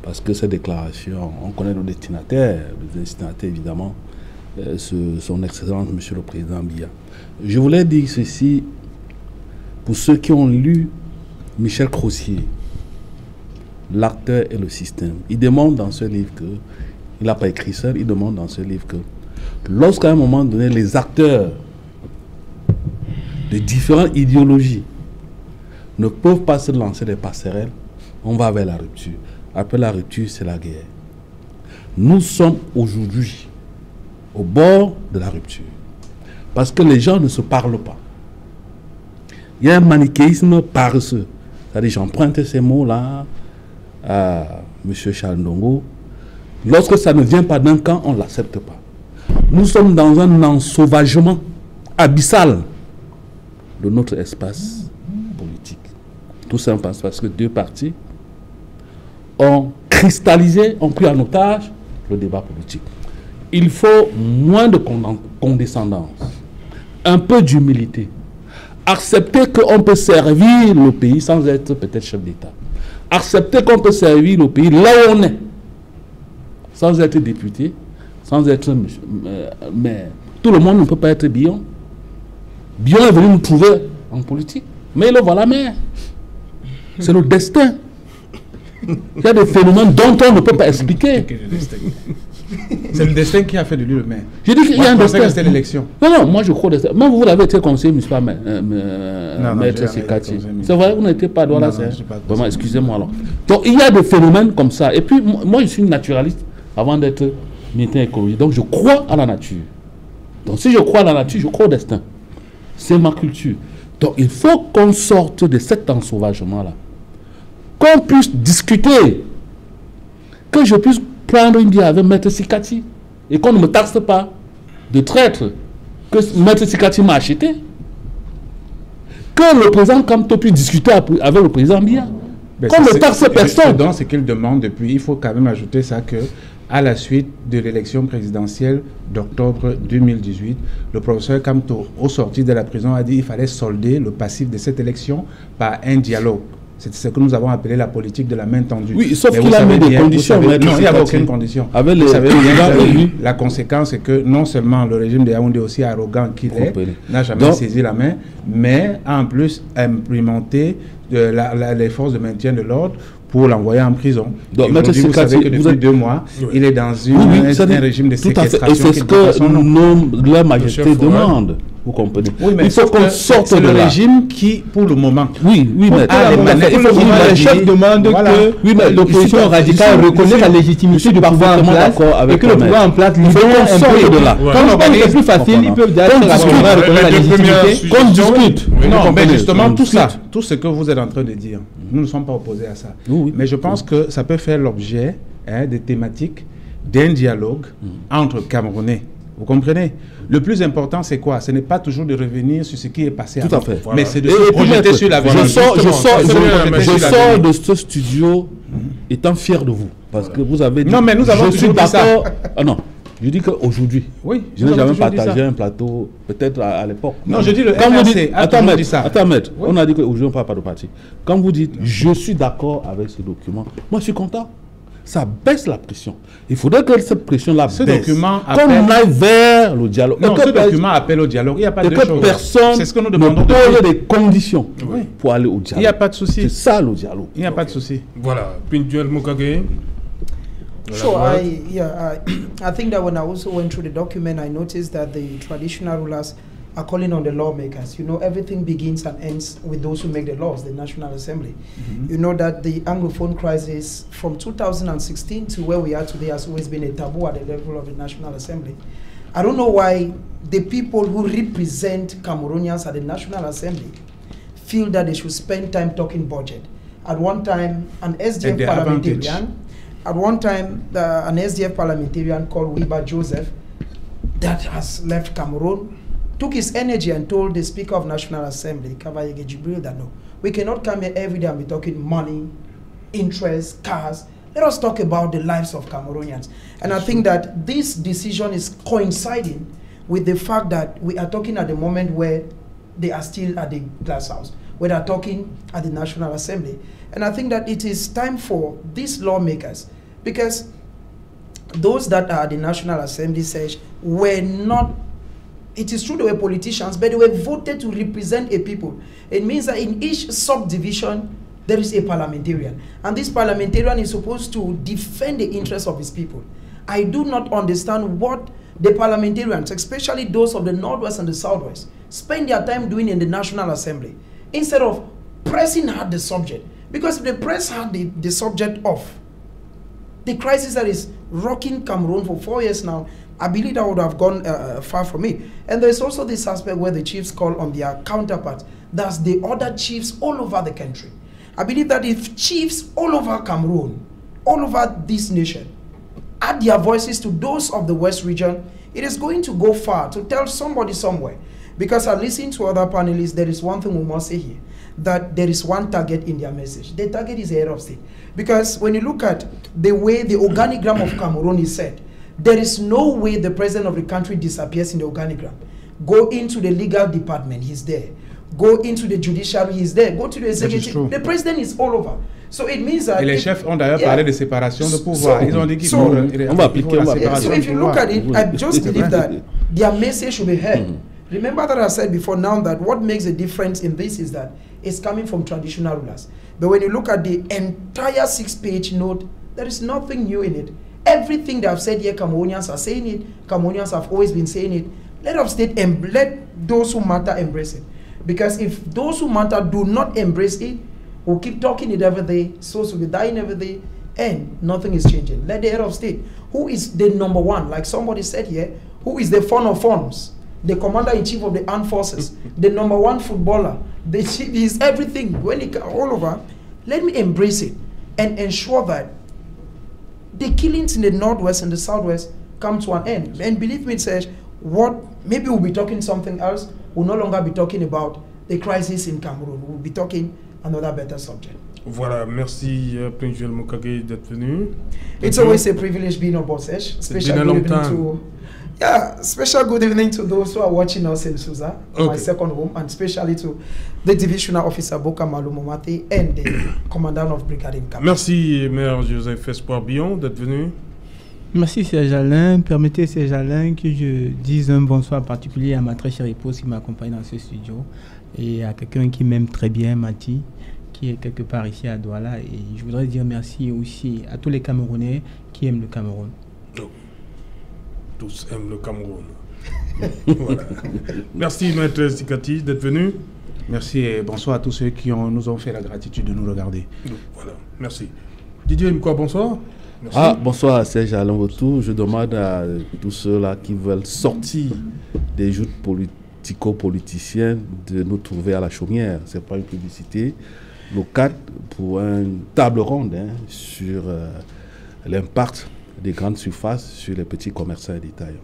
Parce que ces déclarations, on connaît nos destinataires. Les destinataires, évidemment, son Excellence, Monsieur le Président Biya. Je voulais dire ceci pour ceux qui ont lu Michel Crozier, L'acteur et le système. Il demande dans ce livre que, il n'a pas écrit seul, il demande dans ce livre que lorsqu'à un moment donné, les acteurs de différentes idéologies ne peuvent pas se lancer des passerelles, on va vers la rupture. Après la rupture, c'est la guerre. Nous sommes aujourd'hui au bord de la rupture. Parce que les gens ne se parlent pas. Il y a un manichéisme paresseux. C'est-à-dire, j'emprunte ces mots-là à M. Charles Ndongo. Lorsque ça ne vient pas d'un camp, on ne l'accepte pas. Nous sommes dans un ensauvagement abyssal de notre espace politique. Tout simplement parce que deux partis ont cristallisé, ont pris en otage le débat politique. Il faut moins de condescendance, un peu d'humilité. Accepter qu'on peut servir le pays sans être peut-être chef d'État. Accepter qu'on peut servir le pays là où on est, sans être député, sans être maire. Tout le monde ne peut pas être Bion. Bion est venu nous trouver en politique, mais le voilà maire. C'est le destin. Il y a des phénomènes dont on ne peut pas expliquer. C'est le destin qui a fait de lui le maire. Je dis qu'il y a un destin. C'était l'élection. Non, moi je crois au destin. Même vous l'avez été conseiller municipal, maître Sekati. C'est vrai, vous n'étiez pas droit là. Vraiment, excusez-moi alors. Donc il y a des phénomènes comme ça. Et puis moi je suis naturaliste avant d'être militant écologiste. Donc je crois à la nature. Donc si je crois à la nature, je crois au destin. C'est ma culture. Donc il faut qu'on sorte de cet ensauvagement-là. Qu'on puisse discuter. Que je puisse prendre une bière avec Maître Sekati et qu'on ne me taxe pas de traître que Maître Sekati m'a acheté. Que le président Kamto puisse discuter avec le président Biya. Qu'on ne taxe personne. C'est qu'il demande depuis, il faut quand même ajouter ça que à la suite de l'élection présidentielle d'octobre 2018, le professeur Kamto, au sortir de la prison, a dit qu'il fallait solder le passif de cette élection par un dialogue. C'est ce que nous avons appelé la politique de la main tendue. Oui, sauf qu'il a mis des conditions. Non, il n'y avait aucune condition. Avec les la conséquence est que non seulement le régime de Yaoundé, aussi arrogant qu'il est, n'a jamais saisi la main, mais a en plus implémenté les forces de maintien de l'ordre pour l'envoyer en prison. Donc, vous savez que depuis 2 mois, il est dans un régime de séquestration. Et c'est ce que la majesté demande. Vous comprenez? Oui, mais il faut qu'on sorte de le régime qui, pour le moment, oui, mais le chef demande que l'opposition radicale reconnaisse la légitimité du pouvoir en place et que le pouvoir en place libère un peu de là. Comme c'est plus facile, ils peuvent dire reconnaître la légitimité. Qu'on discute. Non, mais justement, tout ça, tout ce que vous êtes en train de dire, nous ne sommes pas opposés à ça. Mais je pense que ça peut faire l'objet des thématiques d'un dialogue entre Camerounais. Vous comprenez? Le plus important, c'est quoi? Ce n'est pas toujours de revenir sur ce qui est passé avant. Tout à fait. Mais c'est de se projeter sur l'avenir. Je sors de ce studio étant fier de vous. Parce que vous avez dit... Non, mais nous avons toujours dit ça. Ah non, je dis qu'aujourd'hui, je n'ai jamais partagé un plateau, peut-être à l'époque. Non, je dis le RRC. Attends, maître, on a dit qu'aujourd'hui, on ne parle pas de parti. Quand vous dites, je suis d'accord avec ce document, moi, je suis content. Ça baisse la pression. Il faudrait que cette pression-là baisse. Document appelle... Qu'on aille vers le dialogue. Non, ce document appelle au dialogue. Il n'y a pas de choses. Personne ne pose des conditions pour aller au dialogue. Il n'y a pas de souci. C'est ça le dialogue. Il n'y a pas de souci. Voilà. Pinduel Mokage. Sure, I think that when I also went through the document, I noticed that the traditional rulers are calling on the lawmakers. You know, everything begins and ends with those who make the laws, the National Assembly. You know that the Anglophone crisis from 2016 to where we are today has always been a taboo at the level of the National Assembly. I don't know why the people who represent Cameroonians at the National Assembly feel that they should spend time talking budget. At one time, an SDF parliamentarian called Wiba Joseph that has left Cameroon took his energy and told the Speaker of National Assembly, Kavayege Jibril, that no, we cannot come here every day and be talking money, interest, cars. Let us talk about the lives of Cameroonians. And I think that this decision is coinciding with the fact that we are talking at the moment where they are still at the glass house, where they are talking at the National Assembly. And I think that it is time for these lawmakers, because those that are at the National Assembly says were not, it is true they were politicians, but they were voted to represent a people. It means that in each subdivision, there is a parliamentarian. And this parliamentarian is supposed to defend the interests of his people. I do not understand what the parliamentarians, especially those of the Northwest and the Southwest, spend their time doing in the National Assembly, instead of pressing hard the subject. Because if they press hard the subject of the crisis that is rocking Cameroon for 4 years now, I believe that would have gone far from it. And there's also this aspect where the chiefs call on their counterparts. That's the other chiefs all over the country. I believe that if chiefs all over Cameroon, all over this nation, add their voices to those of the West region, it is going to go far to tell somebody somewhere. Because I listen to other panelists, there is one thing we must say here, that there is one target in their message. The target is the head of state. Because when you look at the way the organigram of Cameroon is set, there is no way the president of the country disappears in the organigram. Go into the legal department, he's there. Go into the judiciary, he's there. Go to the executive, the president is all over. So it means that... Et les chefs ont d'ailleurs parlé de séparation de pouvoir. Ils ont dit qu'ils vont appliquer la séparation. So if you look at it, I just believe that their message should be heard. Remember that I said before now that what makes a difference in this is that it's coming from traditional rulers. But when you look at the entire 6-page note, there is nothing new in it. Everything they have said here, Cameroonians are saying it. Cameroonians have always been saying it. Let us state and let those who matter embrace it. Because if those who matter do not embrace it, we'll keep talking it every day, souls will be dying every day, and nothing is changing. Let the head of state, who is the number one, like somebody said here, who is the fun of funds, the commander-in-chief of the armed forces, the number one footballer, the chief is everything, when it all over, let me embrace it and ensure that the killings in the northwest and the southwest come to an end. And believe me, Serge, maybe we'll be talking something else. We'll no longer be talking about the crisis in Cameroon. We'll be talking another better subject. Voilà, merci Prince Joel Mokage d'être venu. It's always a privilege being on board, Serge. Special good evening to those who are watching us in Susa, my second home, and especially to the divisional officer Boka Malumomati and the commandant of brigade in Cameroon. Merci Maire Joseph Espoir Billon d'être venu. Merci Serge Alain. Permettez Serge Alain que je dise un bonsoir particulier à ma très chère épouse qui m'accompagne dans ce studio et à quelqu'un qui m'aime très bien, Mati, qui est quelque part ici à Douala. Et je voudrais dire merci aussi à tous les Camerounais qui aiment le Cameroun. Tous aiment le Cameroun. Voilà. Merci Maître Sikati d'être venu. Merci et bonsoir à tous ceux qui nous ont fait la gratitude de nous regarder. Voilà, merci. Didier Mkwa, bonsoir. Merci. Bonsoir à Serge Alain Retour. Je demande à tous ceux-là qui veulent sortir des joutes politico-politiciennes de nous trouver à la Chaumière. Ce n'est pas une publicité. Le 4 pour une table ronde sur l'impact des grandes surfaces sur les petits commerçants et détaillants.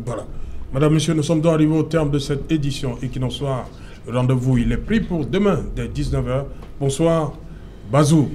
Voilà. Madame, Monsieur, nous sommes donc arrivés au terme de cette édition Equinox Soir. Le rendez-vous, il est pris pour demain dès 19h. Bonsoir, Bazou.